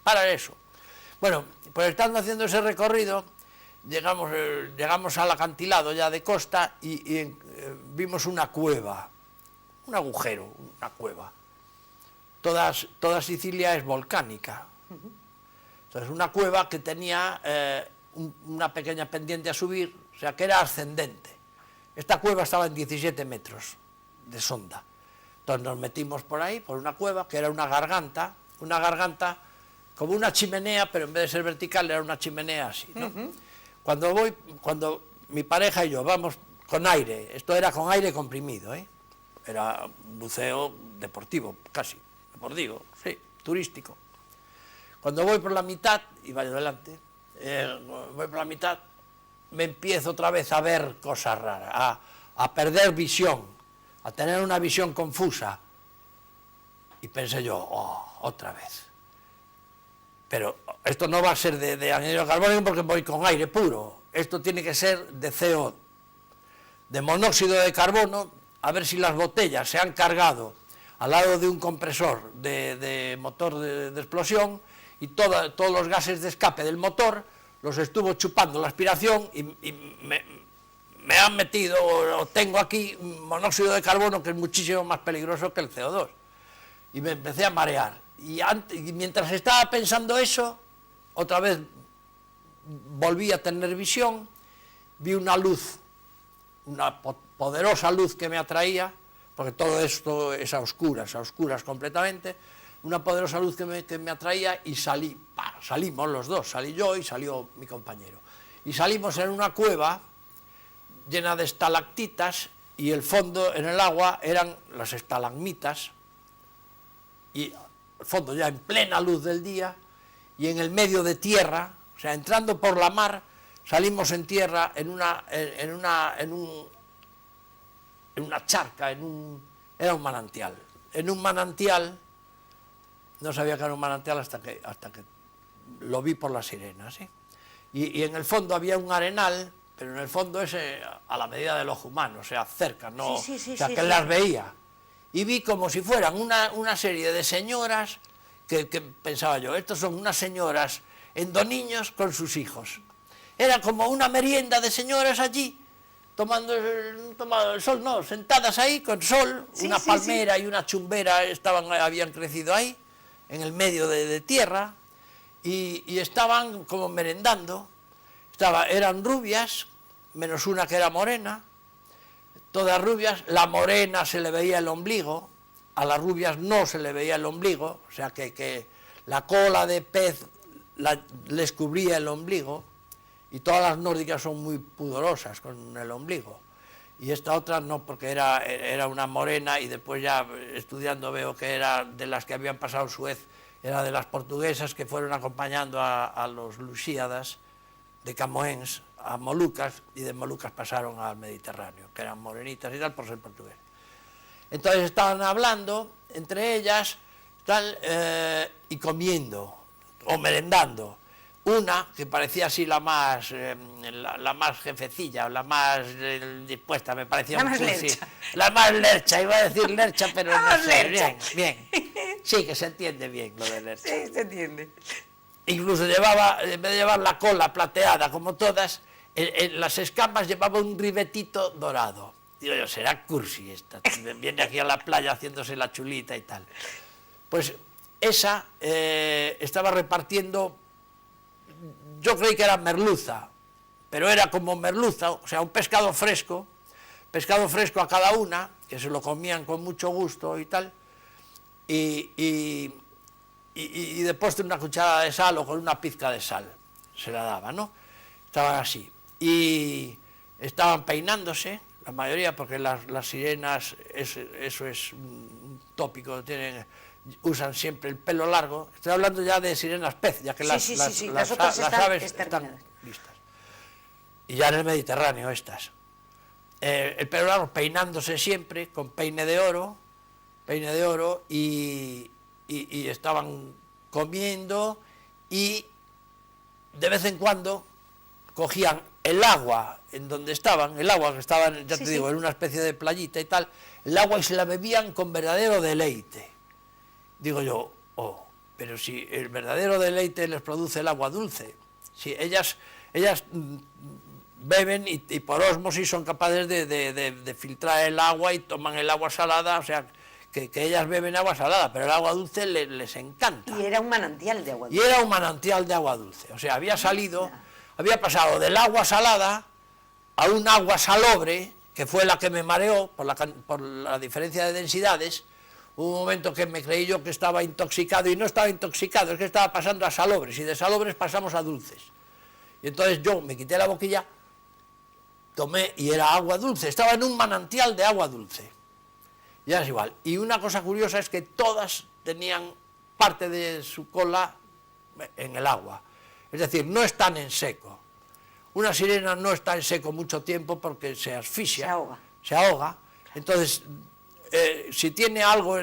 para eso. Bueno, pues estando haciendo ese recorrido, llegamos al acantilado ya de costa y vimos una cueva, un agujero, una cueva. Toda Sicilia es volcánica. Entonces, una cueva que tenía una pequeña pendiente a subir, o sea, que era ascendente. Esta cueva estaba en 17 metros de sonda. Entonces nos metimos por ahí, por una cueva, que era una garganta como una chimenea, pero en vez de ser vertical era una chimenea así, ¿no? Cuando mi pareja y yo vamos con aire, esto era con aire comprimido, era un buceo deportivo, casi, deportivo, sí, turístico. Cuando voy por la mitad, y vaya adelante, voy por la mitad, me empiezo otra vez a ver cosas raras, a perder visión, a tener una visión confusa. Y pensé yo, otra vez. Pero esto no va a ser de anhídrido carbónico porque voy con aire puro. Esto tiene que ser de CO, de monóxido de carbono, a ver si las botellas se han cargado al lado de un compresor de motor de explosión y todos los gases de escape del motor los estuvo chupando la aspiración y me han metido, o tengo aquí, monóxido de carbono, que es muchísimo más peligroso que el CO2. Y me empecé a marear. Y mientras estaba pensando eso, otra vez volví a tener visión, vi una luz, una poderosa luz que me atraía, porque todo esto es a oscuras completamente, una poderosa luz que me atraía y salimos los dos, salí yo y salió mi compañero. Y salimos en una cueva llena de estalactitas y el fondo en el agua eran las estalagmitas y el fondo ya en plena luz del día y en el medio de tierra, o sea, entrando por la mar, salimos en tierra en una charca, era un manantial. En un manantial, no sabía que era un manantial hasta que lo vi por las sirenas, ¿sí? Y en el fondo había un arenal, pero en el fondo es a la medida del ojo humano, o sea, cerca, no, o sea, que las veía. Y vi como si fueran una serie de señoras, que pensaba yo, estos son unas señoras endoniños con sus hijos. Era como una merienda de señoras allí, tomando el sol, no, sentadas ahí con sol, una palmera y una chumbera habían crecido ahí, en el medio de tierra, y estaban como merendando. Eran rubias, menos una que era morena, todas rubias. La morena se le veía el ombligo, a las rubias no se le veía el ombligo, o sea que la cola de pez les cubría el ombligo, y todas las nórdicas son muy pudorosas con el ombligo. Y esta otra no, porque era una morena, y después ya estudiando veo que era de las que habían pasado Suez, era de las portuguesas que fueron acompañando a los lusíadas de Camoens a Molucas, y de Molucas pasaron al Mediterráneo, que eran morenitas y tal por ser portuguesas. Entonces estaban hablando entre ellas y comiendo o merendando. Una que parecía así la más jefecilla, o la más dispuesta, me parecía la un más cursi. lercha. La más lercha, iba a decir lercha, pero La no más sé, lercha. bien. Sí, que se entiende bien lo de lercha. Sí, se entiende. Incluso llevaba, en vez de llevar la cola plateada como todas, en las escamas llevaba un ribetito dorado. Digo yo, será cursi esta, viene aquí a la playa haciéndose la chulita y tal. Pues esa estaba repartiendo, yo creí que era merluza, pero era como merluza, o sea, un pescado fresco a cada una, que se lo comían con mucho gusto y tal, y después de una cucharada de sal o con una pizca de sal se la daba, ¿no? Estaban así. Y estaban peinándose, la mayoría, porque las sirenas, eso es un tópico, usan siempre el pelo largo. Estoy hablando ya de sirenas pez, ya que las otras aves están vistas. Y ya en el Mediterráneo estas. El pelo largo peinándose siempre con peine de oro, y estaban comiendo, y de vez en cuando cogían el agua en donde estaban, el agua que estaban, ya te digo, en una especie de playita y tal, el agua, y se la bebían con verdadero deleite. Digo yo, pero si el verdadero deleite les produce el agua dulce, si ellas beben y por ósmosis son capaces de filtrar el agua y toman el agua salada, o sea, que ellas beben agua salada, pero el agua dulce les encanta. Y era un manantial de agua dulce. Y era un manantial de agua dulce, o sea, había pasado del agua salada a un agua salobre, que fue la que me mareó por la diferencia de densidades. Hubo un momento que me creí yo que estaba intoxicado, y no estaba intoxicado, es que estaba pasando a salobres, y de salobres pasamos a dulces. Y entonces yo me quité la boquilla, tomé, y era agua dulce, estaba en un manantial de agua dulce. Y es igual. Y una cosa curiosa es que todas tenían parte de su cola en el agua. Es decir, no están en seco. Una sirena no está en seco mucho tiempo porque se asfixia. Se ahoga. Entonces, si tiene algo,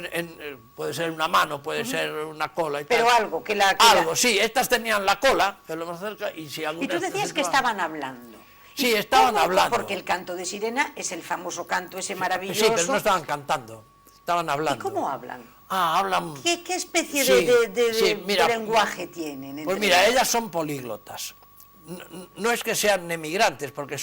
puede ser una mano, puede ser una cola y pero tal. algo, algo, sí. Estas tenían la cola, que es lo más cerca, y si alguna... Y tú decías que estaban hablando. Sí, estaban hablando. Porque el canto de sirena es el famoso canto ese maravilloso. Sí, pero no estaban cantando, estaban hablando. ¿Y cómo hablan? Hablan... ¿Qué especie de lenguaje tienen? Pues mira, ellas son políglotas. No es que sean emigrantes, porque o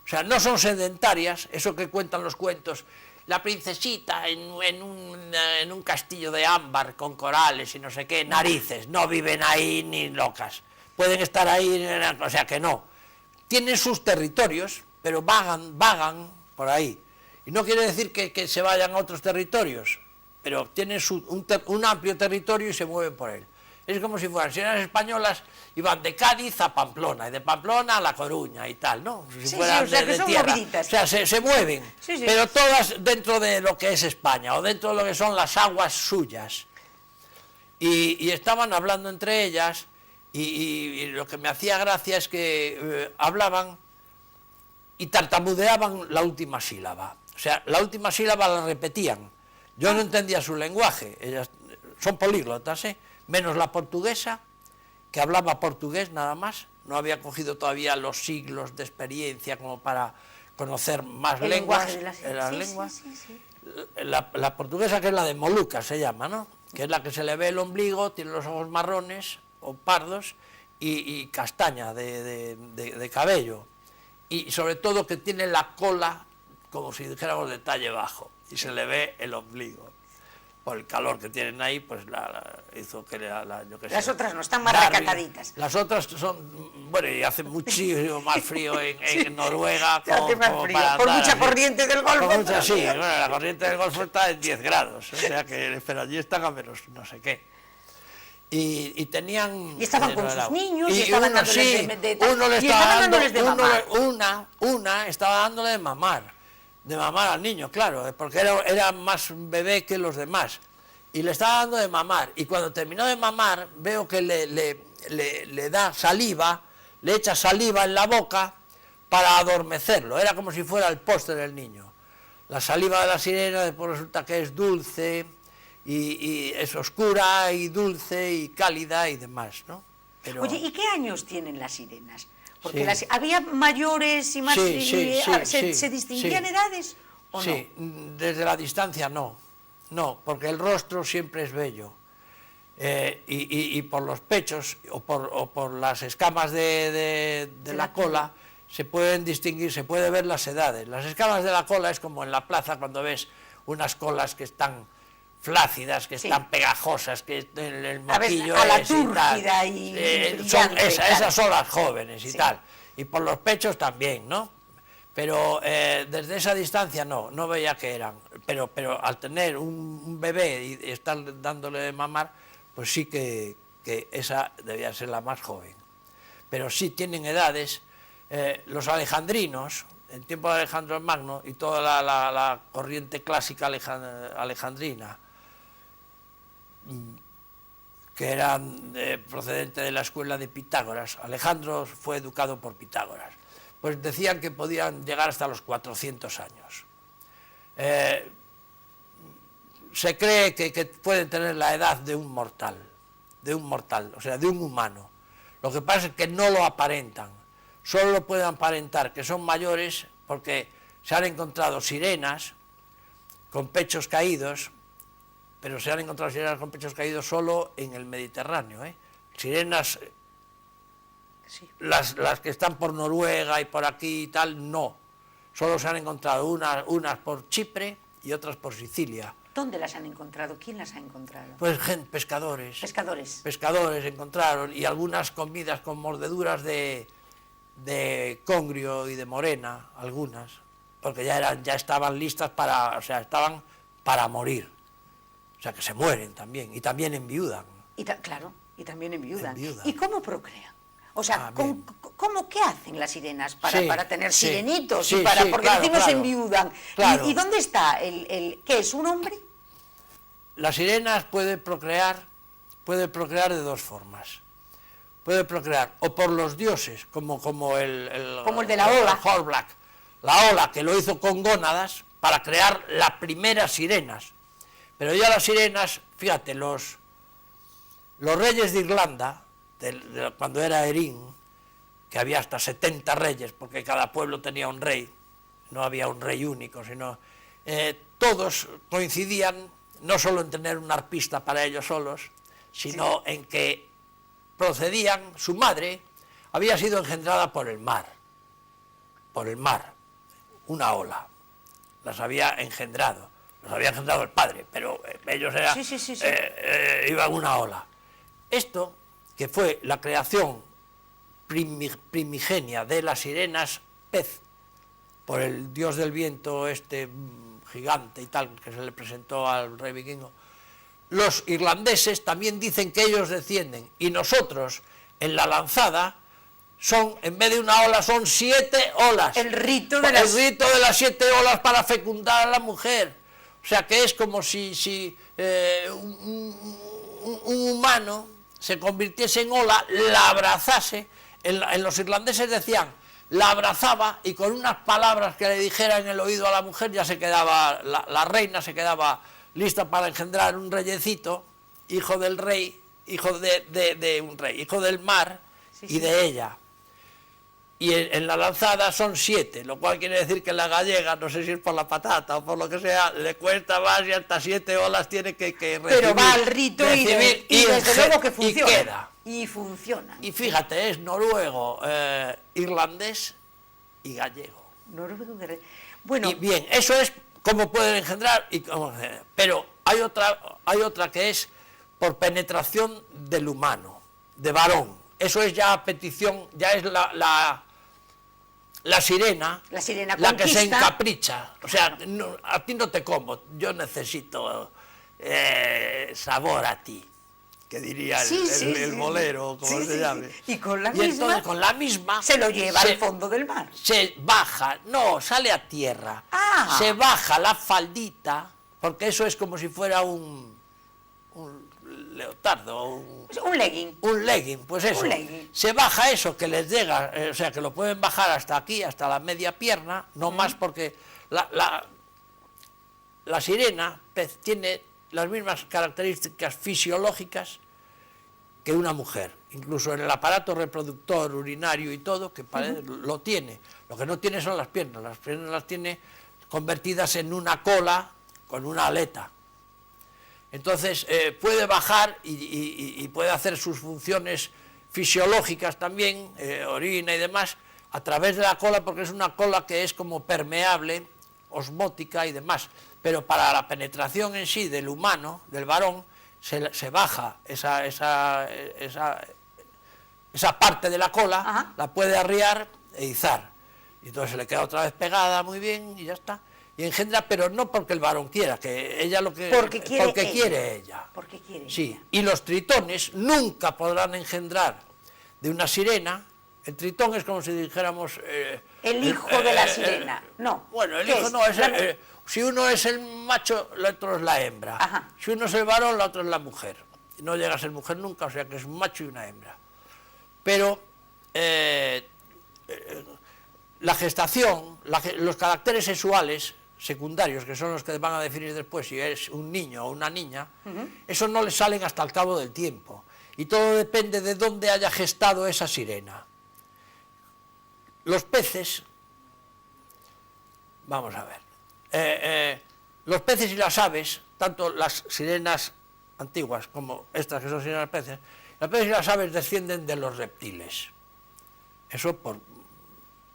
sea, no son sedentarias, eso que cuentan los cuentos. La princesita en un castillo de ámbar con corales y no sé qué, narices, no viven ahí ni locas. Pueden estar ahí, o sea que no. Tienen sus territorios, pero vagan por ahí. Y no quiere decir que se vayan a otros territorios, pero tienen un amplio territorio y se mueven por él. Es como si fueran sirenas españolas, y van de Cádiz a Pamplona, y de Pamplona a La Coruña y tal, ¿no? Si fueran o sea, que son tierra. moviditas. O sea, se mueven, pero todas dentro de lo que es España, o dentro de lo que son las aguas suyas. Y estaban hablando entre ellas, y lo que me hacía gracia es que hablaban y tartamudeaban la última sílaba. O sea, la última sílaba la repetían. Yo no entendía su lenguaje, ellas son políglotas, menos la portuguesa, que hablaba portugués nada más, no había cogido todavía los siglos de experiencia como para conocer más lenguas, las lenguas. La portuguesa, que es la de Molucas, se llama, ¿no? Que es la que se le ve el ombligo, tiene los ojos marrones o pardos y castaña de cabello, y sobre todo que tiene la cola como si dijéramos de talle bajo, y se le ve el ombligo. Por el calor que tienen ahí, pues hizo que yo qué sé. Las otras no están más recataditas. Las otras son, bueno, y hace muchísimo más frío en Noruega. Hace más frío, por mucha corriente del Golfo. Sí, bueno, la corriente del Golfo está en 10 grados, o sea que, pero allí están a menos no sé qué. Y tenían... Y estaban con sus niños, y estaban dándoles uno le estaba dando, una estaba dándole de mamar al niño, claro, porque era más bebé que los demás, y le estaba dando de mamar, y cuando terminó de mamar, veo que le da saliva, le echa saliva en la boca para adormecerlo, era como si fuera el postre del niño. La saliva de la sirena después resulta que es dulce, y es oscura, y dulce, y cálida, y demás, ¿no? Pero... Oye, ¿y qué años tienen las sirenas? Porque había mayores y más... ¿Se distinguían edades o no? Sí, desde la distancia no, porque el rostro siempre es bello, y por los pechos o por las escamas de la cola se pueden distinguir, se puede ver las edades. Las escamas de la cola es como en la plaza cuando ves unas colas que están flácidas, que están pegajosas, que el moquillo a la es túrgida y brillante, esas son las jóvenes y tal, y por los pechos también, ¿no? Pero desde esa distancia no veía que eran, pero al tener un bebé y estar dándole de mamar, pues sí que esa debía ser la más joven. Pero sí tienen edades. Los alejandrinos, en tiempo de Alejandro el Magno y toda la corriente clásica alejandrina, que eran procedentes de la escuela de Pitágoras. Alejandro fue educado por Pitágoras. Pues decían que podían llegar hasta los 400 años. Se cree que pueden tener la edad de un mortal, o sea, de un humano. Lo que pasa es que no lo aparentan, solo lo pueden aparentar que son mayores porque se han encontrado sirenas con pechos caídos, pero se han encontrado sirenas con pechos caídos solo en el Mediterráneo, ¿eh? Sirenas, sí, las que están por Noruega y por aquí y tal, no. Solo se han encontrado unas por Chipre y otras por Sicilia. ¿Dónde las han encontrado? ¿Quién las ha encontrado? Pues pescadores. Pescadores. Pescadores encontraron, y algunas comidas con mordeduras de congrio y de morena, algunas, porque ya estaban listas para, o sea, estaban para morir. O sea, que se mueren también, y también enviudan. Claro, y también enviudan. Enviudan. ¿Y cómo procrean? O sea, ¿qué hacen las sirenas para tener sirenitos? Sí, porque decimos enviudan. Claro. ¿Y dónde está qué es, un hombre? Las sirenas pueden procrear de dos formas. Puede procrear o por los dioses, como el de la ola. Hornblack, la ola, que lo hizo con gónadas para crear las primeras sirenas. Pero ya las sirenas, fíjate, los reyes de Irlanda, cuando era Erin, que había hasta 70 reyes, porque cada pueblo tenía un rey, no había un rey único, sino todos coincidían no solo en tener un arpista para ellos solos, sino en que procedían, su madre había sido engendrada por el mar, una ola, las había engendrado el padre, pero ellos iban una ola. Esto, que fue la creación primigenia de las sirenas pez, por el dios del viento gigante y tal, que se le presentó al rey vikingo, los irlandeses también dicen que ellos descienden, y nosotros, en la lanzada, en vez de una ola, son 7 olas. El rito de las 7 olas para fecundar a la mujer. O sea, que es como si un humano se convirtiese en ola, la abrazase. En los irlandeses decían, la abrazaba, y con unas palabras que le dijera en el oído a la mujer, ya se quedaba, la reina se quedaba lista para engendrar un reyecito, hijo del rey, hijo de un rey, hijo del mar y de ella. Y en la lanzada son 7, lo cual quiere decir que la gallega, no sé si es por la patata o por lo que sea, le cuesta más, y hasta 7 olas tiene que recibir. Pero va al rito y desde luego que funciona. Y queda. Y funciona. Y fíjate, es noruego, irlandés y gallego. Bueno, y bien, eso es cómo pueden engendrar, pero hay otra que es por penetración del humano, de varón. Eso es ya a petición, ya es la sirena la que se encapricha. O sea, a ti no te como, yo necesito sabor a ti, que diría el bolero, como se llame. Y con la entonces, misma, con la misma se lo lleva al fondo del mar. Se baja, no, sale a tierra. Se baja la faldita, porque eso es como si fuera un leotardo, un legging. Un legging, pues eso. Se baja eso, que les llega, o sea, que lo pueden bajar hasta aquí, hasta la media pierna, no más, porque la sirena tiene las mismas características fisiológicas que una mujer, incluso en el aparato reproductor, urinario y todo, que lo tiene. Lo que no tiene son las piernas las tiene convertidas en una cola con una aleta. Entonces puede bajar y puede hacer sus funciones fisiológicas también, orina y demás, a través de la cola, porque es una cola que es como permeable, osmótica y demás. Pero para la penetración en sí del humano, del varón, se baja esa parte de la cola, la puede arriar e izar. Y entonces se le queda otra vez pegada muy bien y ya está. Y engendra, pero no porque el varón quiera, que ella porque quiere ella. Porque quiere sí. ella. Y los tritones nunca podrán engendrar de una sirena El tritón es como si dijéramos... el hijo de la sirena, no. Bueno, el hijo no, si uno es el macho, el otro es la hembra. Ajá. Si uno es el varón, la otra es la mujer. No llega a ser mujer nunca, o sea que es un macho y una hembra. Pero la gestación, los caracteres sexuales secundarios, que son los que van a definir después si es un niño o una niña, esos no les salen hasta el cabo del tiempo. Y todo depende de dónde haya gestado esa sirena. Los peces, vamos a ver, los peces y las aves, tanto las sirenas antiguas como estas que son sirenas peces, los peces y las aves descienden de los reptiles. Eso por...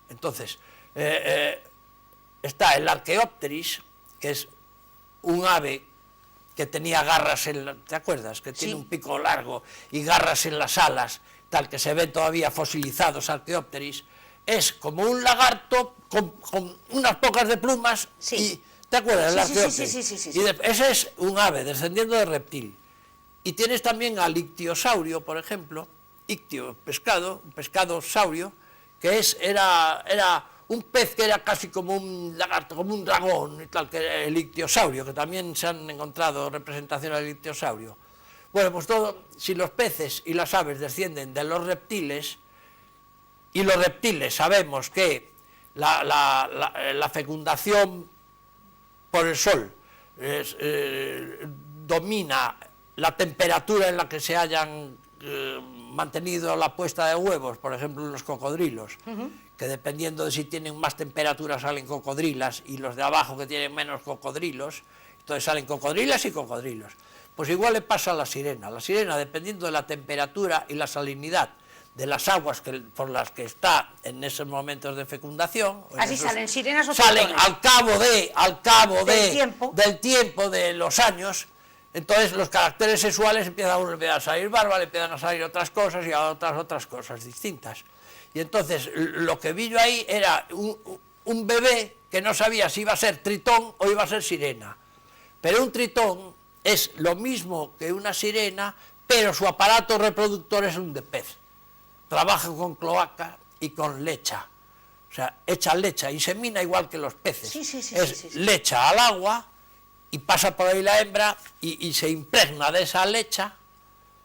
Entonces, está el Archaeopteris, que es un ave que tenía garras ¿te acuerdas? Que tiene un pico largo y garras en las alas, tal que se ven todavía fosilizados Archaeopteris. Es como un lagarto con unas pocas de plumas y... ¿Te acuerdas del Archaeopteris? Sí. Ese es un ave descendiendo de reptil. Y tienes también al ictiosaurio, por ejemplo, ictio, pescado, un pescado saurio, que era un pez que era casi como un lagarto, como un dragón, y tal, que el ictiosaurio, que también se han encontrado representaciones del ictiosaurio. Bueno, pues si los peces y las aves descienden de los reptiles, y los reptiles sabemos que la fecundación por el sol domina la temperatura en la que se hayan mantenido la puesta de huevos, por ejemplo los cocodrilos, que dependiendo de si tienen más temperatura salen cocodrilas, y los de abajo que tienen menos cocodrilos, entonces salen cocodrilas y cocodrilos. Pues igual le pasa a la sirena. La sirena, dependiendo de la temperatura y la salinidad de las aguas por las que está en esos momentos de fecundación, así salen sirenas o salen al cabo del tiempo de los años. Entonces los caracteres sexuales empiezan a salir barbas, empiezan a salir otras cosas y a otras cosas distintas. Y entonces lo que vi yo ahí era un bebé que no sabía si iba a ser tritón o iba a ser sirena. Pero un tritón es lo mismo que una sirena, pero su aparato reproductor es un de pez. Trabaja con cloaca y con lecha. O sea, echa lecha y semina igual que los peces. Lecha al agua y pasa por ahí la hembra y se impregna de esa lecha.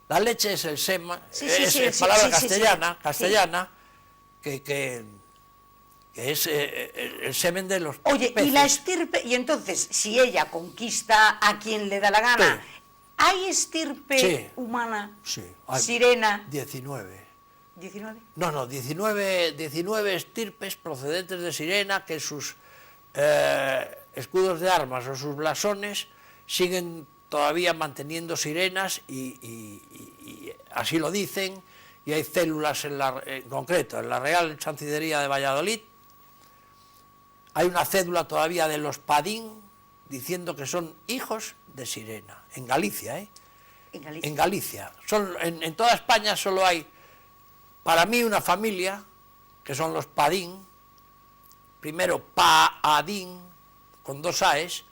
La leche es el semen, es palabra castellana, que es el semen de los peces. Oye, y la estirpe, y entonces, si ella conquista a quien le da la gana, ¿hay estirpe humana? Sí. Sirena. 19. ¿19? No, 19 estirpes procedentes de sirena que sus escudos de armas o sus blasones siguen todavía manteniendo sirenas y así lo dicen, y hay células en concreto, en la Real Chancillería de Valladolid, hay una cédula todavía de los Padín diciendo que son hijos de sirena, en Galicia, ¿eh? En Galicia. En toda España solo hay, para mí, una familia, que son los Padín, primero Paadín, con 2 aes,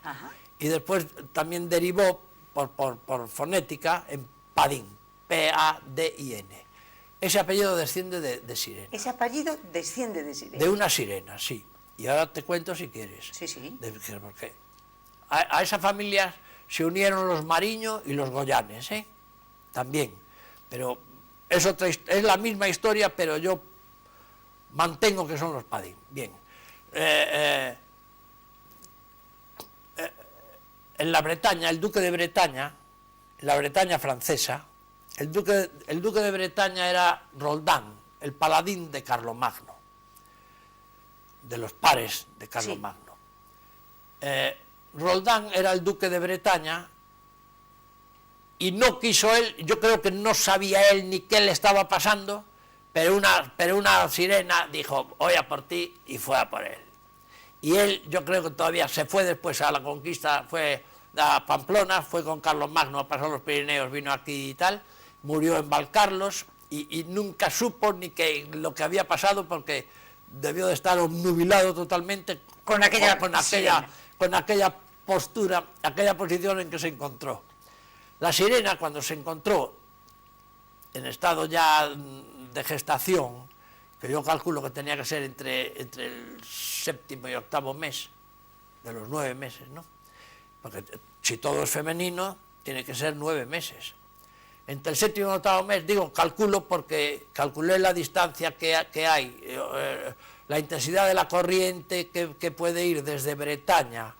y después también derivó por fonética en Padín, P-A-D-I-N. Ese apellido desciende de sirena. Ese apellido desciende de sirena. De una sirena, sí. Y ahora te cuento si quieres. Sí. Porque a esa familia se unieron los Mariño y los Goyanes, ¿eh? También. Pero es la misma historia, pero yo mantengo que son los Padín. Bien. En la Bretaña, el duque de Bretaña, en la Bretaña francesa, el duque de Bretaña era Roldán, el paladín de Carlomagno, de los pares de Carlomagno. Roldán era el duque de Bretaña y no quiso él, yo creo que no sabía él ni qué le estaba pasando, pero una sirena dijo, voy a por ti, y fue a por él. Y él, yo creo que todavía se fue después a la conquista, fue a Pamplona, fue con Carlomagno, pasó los Pirineos, vino aquí y tal, murió en Valcarlos y nunca supo ni lo que había pasado, porque debió de estar obnubilado totalmente con aquella postura, aquella posición en que se encontró. La sirena, cuando se encontró en estado ya de gestación, que yo calculo que tenía que ser entre el séptimo y octavo mes, de los 9 meses, ¿no? Porque si todo es femenino, tiene que ser 9 meses. Entre el séptimo y el octavo mes, digo, calculo porque calculé la distancia que hay, la intensidad de la corriente que puede ir desde Bretaña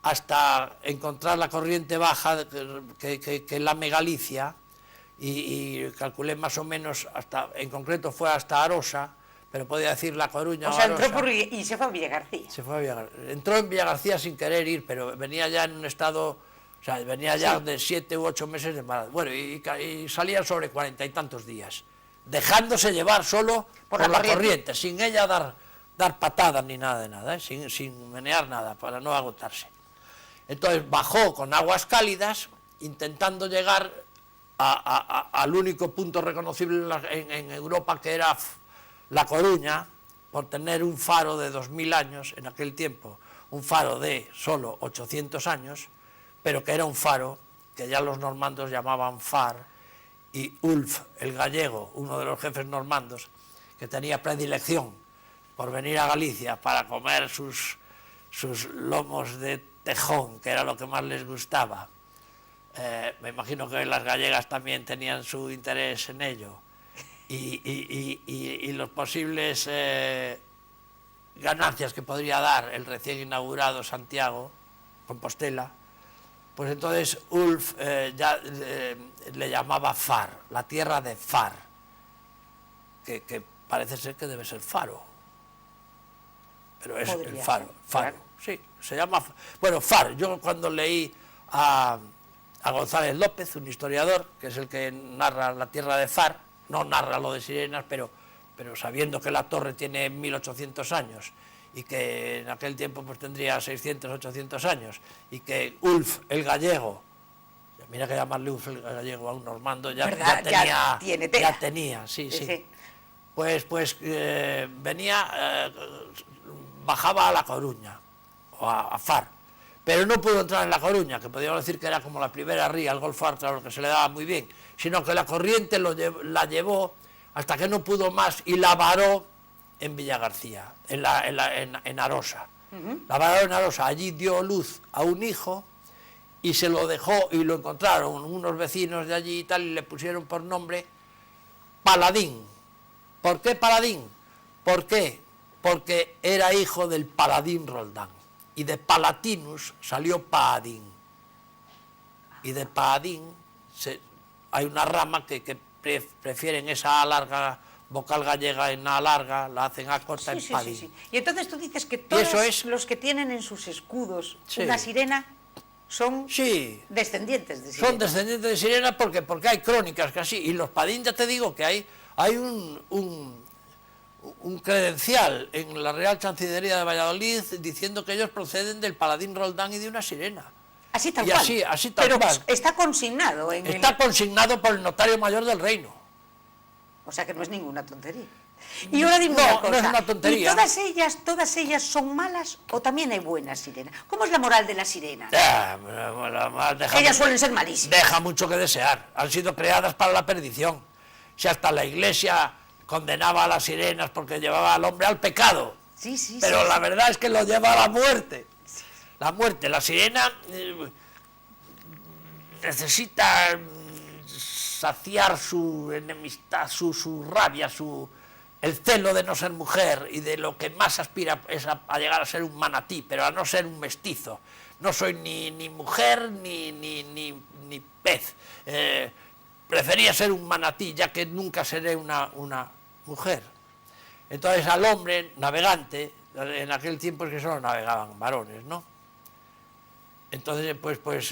hasta encontrar la corriente baja, que es la Megalicia, y calculé más o menos, en concreto fue hasta Arosa, pero podía decir La Coruña o sea, Arosa. y se fue a Villagarcía. Se fue a Villagarcía. Entró en Villagarcía sin querer ir, pero venía ya en un estado, o sea, venía ya de 7 u 8 meses de embarazo. Bueno, y salía sobre 40 y tantos días, dejándose llevar solo por la corriente, sin ella dar patadas ni nada de nada, sin menear nada, para no agotarse. Entonces bajó con aguas cálidas, intentando llegar al único punto reconocible en Europa, que era La Coruña, por tener un faro de 2000 años en aquel tiempo, un faro de solo 800 años, pero que era un faro que ya los normandos llamaban Far, y Ulf, el gallego, uno de los jefes normandos, que tenía predilección por venir a Galicia para comer sus lomos de tejón, que era lo que más les gustaba. Me imagino que las gallegas también tenían su interés en ello, y los posibles ganancias que podría dar el recién inaugurado Santiago, Compostela, pues entonces Ulf le llamaba Far, la tierra de Far, que parece ser que debe ser faro, pero es el faro, claro. Sí, se llama, bueno, Far. Yo cuando leí a González López, un historiador, que es el que narra la tierra de Far, no narra lo de sirenas, pero sabiendo que la torre tiene 1800 años, y que en aquel tiempo pues tendría 600, 800 años, y que Ulf, el gallego, mira que llamarle Ulf el gallego a un normando, ya tenía, sí. Pues venía, bajaba a La Coruña, o a Far, pero no pudo entrar en La Coruña, que podríamos decir que era como la primera ría, el Golfo Ártico, que se le daba muy bien, sino que la corriente la llevó hasta que no pudo más y la varó en Villagarcía, en Arosa. La varó en Arosa, allí dio luz a un hijo y se lo dejó, y lo encontraron unos vecinos de allí y tal, y le pusieron por nombre Paladín. ¿Por qué Paladín? ¿Por qué? Porque era hijo del Paladín Roldán, y de Palatinus salió Paadín, y de Paadín hay una rama que prefieren esa A larga, vocal gallega en A larga, la hacen A corta en Paadín. Sí. Y entonces tú dices que todos los que tienen en sus escudos una sirena son descendientes de sirena. Son descendientes de sirena porque hay crónicas que así, y los Paadín, ya te digo que hay un credencial en la Real Chancillería de Valladolid diciendo que ellos proceden del Paladín Roldán y de una sirena. Así tal cual. Así tal cual. Pero está consignado en consignado por el notario mayor del reino. O sea que no es ninguna tontería. Y ahora dime una cosa, no es una tontería. ¿Y todas ellas son malas o también hay buenas sirenas? ¿Cómo es la moral de la sirena? Ellas suelen ser malísimas. Deja mucho que desear. Han sido creadas para la perdición. Si hasta la Iglesia condenaba a las sirenas porque llevaba al hombre al pecado. Pero la verdad es que lo lleva a la muerte. La muerte, la sirena necesita saciar su enemistad, su rabia, el celo de no ser mujer, y de lo que más aspira es a llegar a ser un manatí, pero a no ser un mestizo. No soy ni mujer ni pez. Prefería ser un manatí, ya que nunca seré una mujer. Entonces al hombre navegante, en aquel tiempo es que solo navegaban varones, ¿no? Entonces pues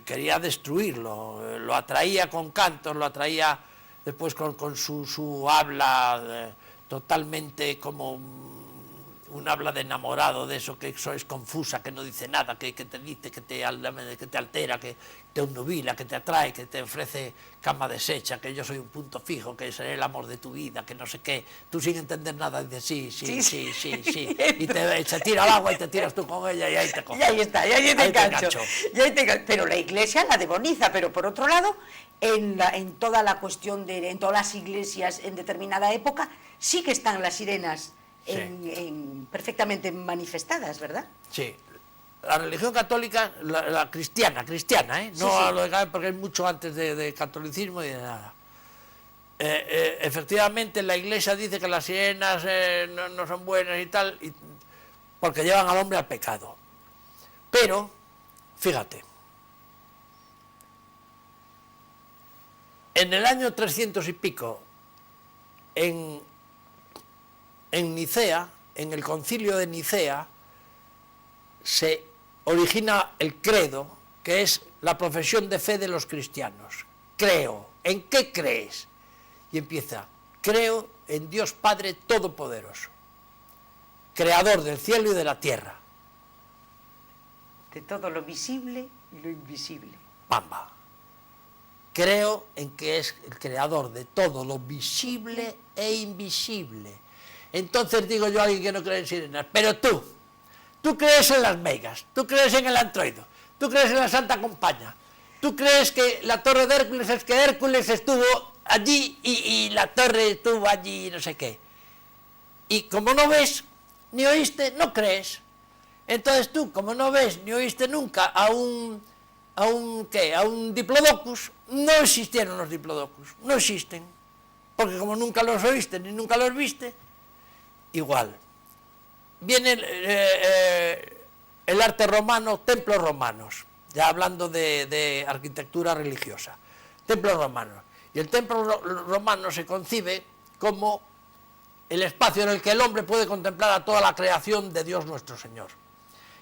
quería destruirlo, lo atraía con cantos, lo atraía después con su habla totalmente como un habla de enamorado, de eso que eso es confusa, que no dice nada, que te dice, que te altera, que te obnubila, que te atrae, que te ofrece cama deshecha, que yo soy un punto fijo, que seré el amor de tu vida, que no sé qué. Tú sin entender nada dices sí. Y se tira al agua y te tiras tú con ella y ahí te coges. Y ahí está, y ahí te engancho. Pero la Iglesia la demoniza, pero por otro lado, en toda la cuestión en todas las iglesias en determinada época, sí que están las sirenas perfectamente manifestadas, ¿verdad? Sí. La religión católica, la cristiana, no lo de, porque es mucho antes de catolicismo y de nada. Efectivamente, la Iglesia dice que las sirenas no son buenas y tal, porque llevan al hombre al pecado. Pero, fíjate, en el año 300 y pico, en Nicea, en el concilio de Nicea, se origina el credo, que es la profesión de fe de los cristianos. Creo. ¿En qué crees? Y empieza, creo en Dios Padre Todopoderoso, creador del cielo y de la tierra. De todo lo visible y lo invisible. Pamba. Creo en que es el creador de todo lo visible e invisible. Entonces digo yo a alguien que no cree en sirenas, pero tú crees en las megas, tú crees en el antroido, tú crees en la Santa Compaña, tú crees que la torre de Hércules es que Hércules estuvo allí y la torre estuvo allí y no sé qué. Y como no ves ni oíste, no crees. Entonces tú, como no ves ni oíste nunca a un diplodocus, no existieron los diplodocus, no existen, porque como nunca los oíste ni nunca los viste, igual. Viene el arte romano, templos romanos, ya hablando de arquitectura religiosa, templos romanos. Y el templo romano se concibe como el espacio en el que el hombre puede contemplar a toda la creación de Dios nuestro Señor.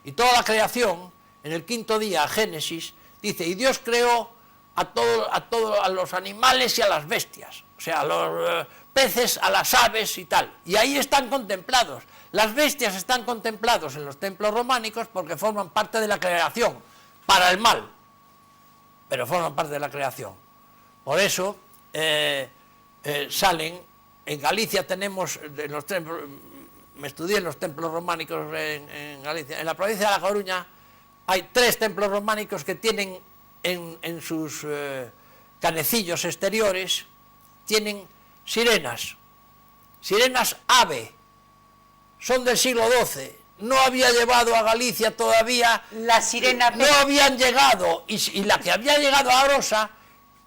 Y toda la creación, en el quinto día, Génesis, dice, y Dios creó a los animales y a las bestias, o sea, a los peces, a las aves y tal. Y ahí están contemplados. Las bestias están contemplados en los templos románicos porque forman parte de la creación, para el mal, pero forman parte de la creación. Por eso salen, en Galicia tenemos, en los templos, me estudié en los templos románicos en Galicia, en la provincia de La Coruña hay 3 templos románicos que tienen en sus canecillos exteriores, tienen sirenas ave, son del siglo XII, no había llevado a Galicia todavía, la sirena no habían llegado, y la que había llegado a Arosa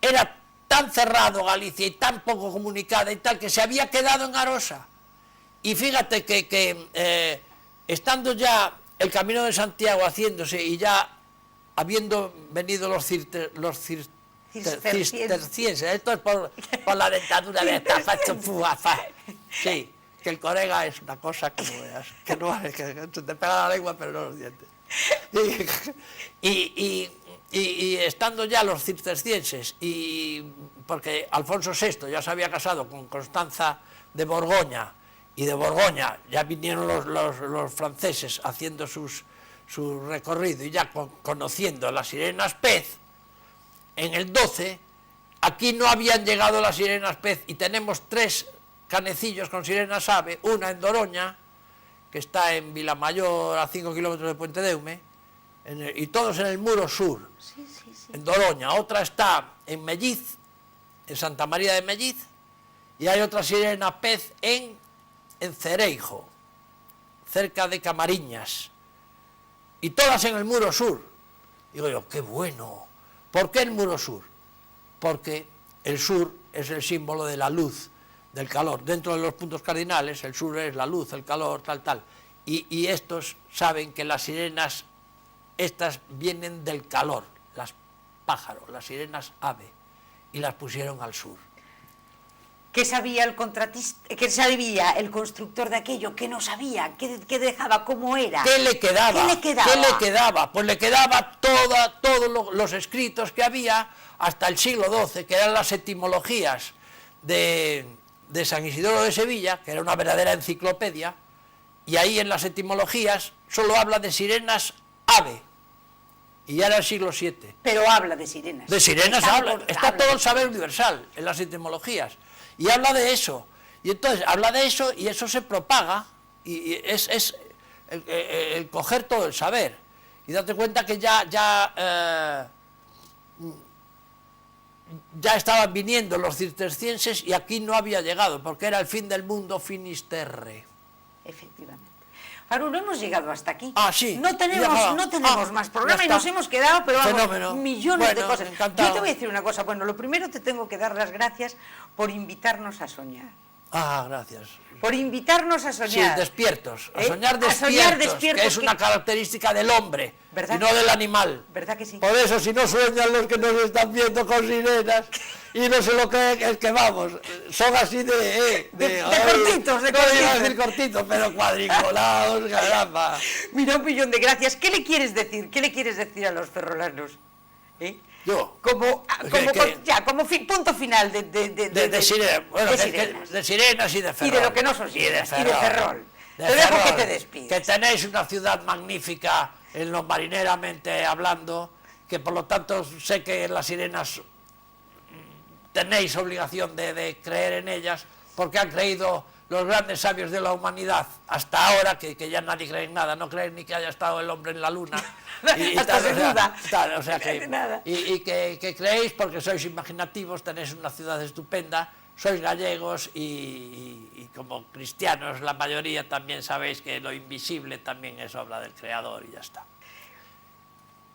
era tan cerrado Galicia y tan poco comunicada y tal, que se había quedado en Arosa. Y fíjate que estando ya el Camino de Santiago haciéndose y ya habiendo venido los cistercienses, esto es por la dentadura de esta sí, que el corega es una cosa que no veas, que se te pega la lengua pero no los dientes. Y estando ya los cistercienses, y porque Alfonso VI ya se había casado con Constanza de Borgoña, y de Borgoña ya vinieron los franceses haciendo su recorrido y ya conociendo las sirenas pez, en el 12, aquí no habían llegado las sirenas pez y tenemos 3 canecillos con sirenas ave, una en Doroña, que está en Vilamayor a 5 kilómetros de Puente Deume, y todos en el muro sur, en Doroña. Otra está en Melliz, en Santa María de Melliz, y hay otra sirena pez en Cereijo, cerca de Camariñas, y todas en el muro sur. Digo yo, qué bueno. ¿Por qué el muro sur? Porque el sur es el símbolo de la luz, del calor. Dentro de los puntos cardinales, el sur es la luz, el calor, tal. Y estos saben que las sirenas, estas vienen del calor, las pájaros, las sirenas ave, y las pusieron al sur. ¿Qué sabía el contratista? ¿Qué sabía el constructor de aquello? ¿Qué no sabía? ¿Qué dejaba? ¿Cómo era? ¿Qué le quedaba? ¿Qué le quedaba? ¿Qué le quedaba? Pues le quedaba todos los escritos que había hasta el siglo XII, que eran las etimologías de San Isidoro de Sevilla, que era una verdadera enciclopedia, y ahí en las etimologías solo habla de sirenas ave, y ya era el siglo VII. Pero habla de sirenas. De sirenas está todo el saber universal en las etimologías, y habla de eso, y entonces habla de eso y eso se propaga, y es el coger todo el saber, y date cuenta que ya estaban viniendo los cistercienses y aquí no había llegado, porque era el fin del mundo, finis terrae. Efectivamente. Ahora no hemos llegado hasta aquí. Ah, sí. No tenemos más programa y nos hemos quedado, pero vamos, millones de cosas. Encantado. Yo te voy a decir una cosa. Bueno, lo primero te tengo que dar las gracias por invitarnos a soñar. Ah, gracias. Por invitarnos a soñar. Sí, despiertos, a soñar despiertos, que es una característica del hombre, y no del animal. ¿Verdad que sí? Por eso, si no sueñan los que nos están viendo con sirenas y no se lo creen, es que vamos, son así de cortitos, de no iba a decir cortitos, pero cuadriculados, caramba. Mira, 1 millón de gracias. ¿Qué le quieres decir? ¿Qué le quieres decir a los ferrolanos? Yo. Como punto final de sirenas. Bueno, de sirenas y de Ferrol. Y de lo que no son sirenas. Y de Ferrol. Te dejo que te despides. Que tenéis una ciudad magnífica en lo marineramente hablando, que por lo tanto sé que las sirenas tenéis obligación de creer en ellas, porque han creído los grandes sabios de la humanidad hasta ahora, que ya nadie cree en nada, no creen ni que haya estado el hombre en la luna. Y que creéis porque sois imaginativos, tenéis una ciudad estupenda, sois gallegos y como cristianos la mayoría también sabéis que lo invisible también es obra del Creador y ya está.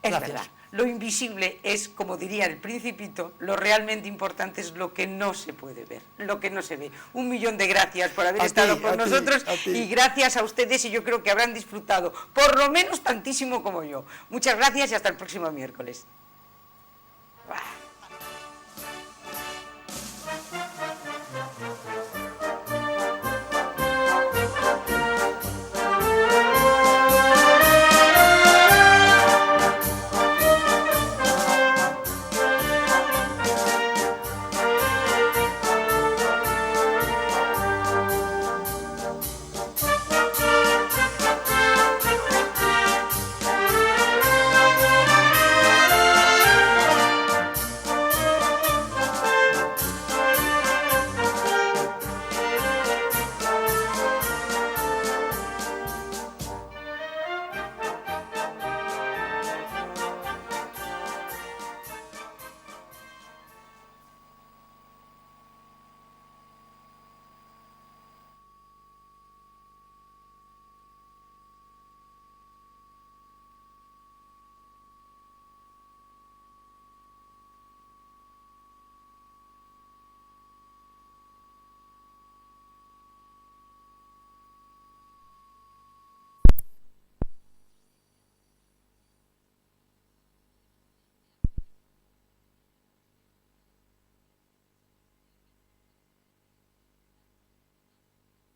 Es verdad, lo invisible es, como diría el Principito, lo realmente importante es lo que no se puede ver, lo que no se ve. 1 millón de gracias por haber estado con nosotros y gracias a ustedes, y yo creo que habrán disfrutado, por lo menos tantísimo como yo. Muchas gracias y hasta el próximo miércoles.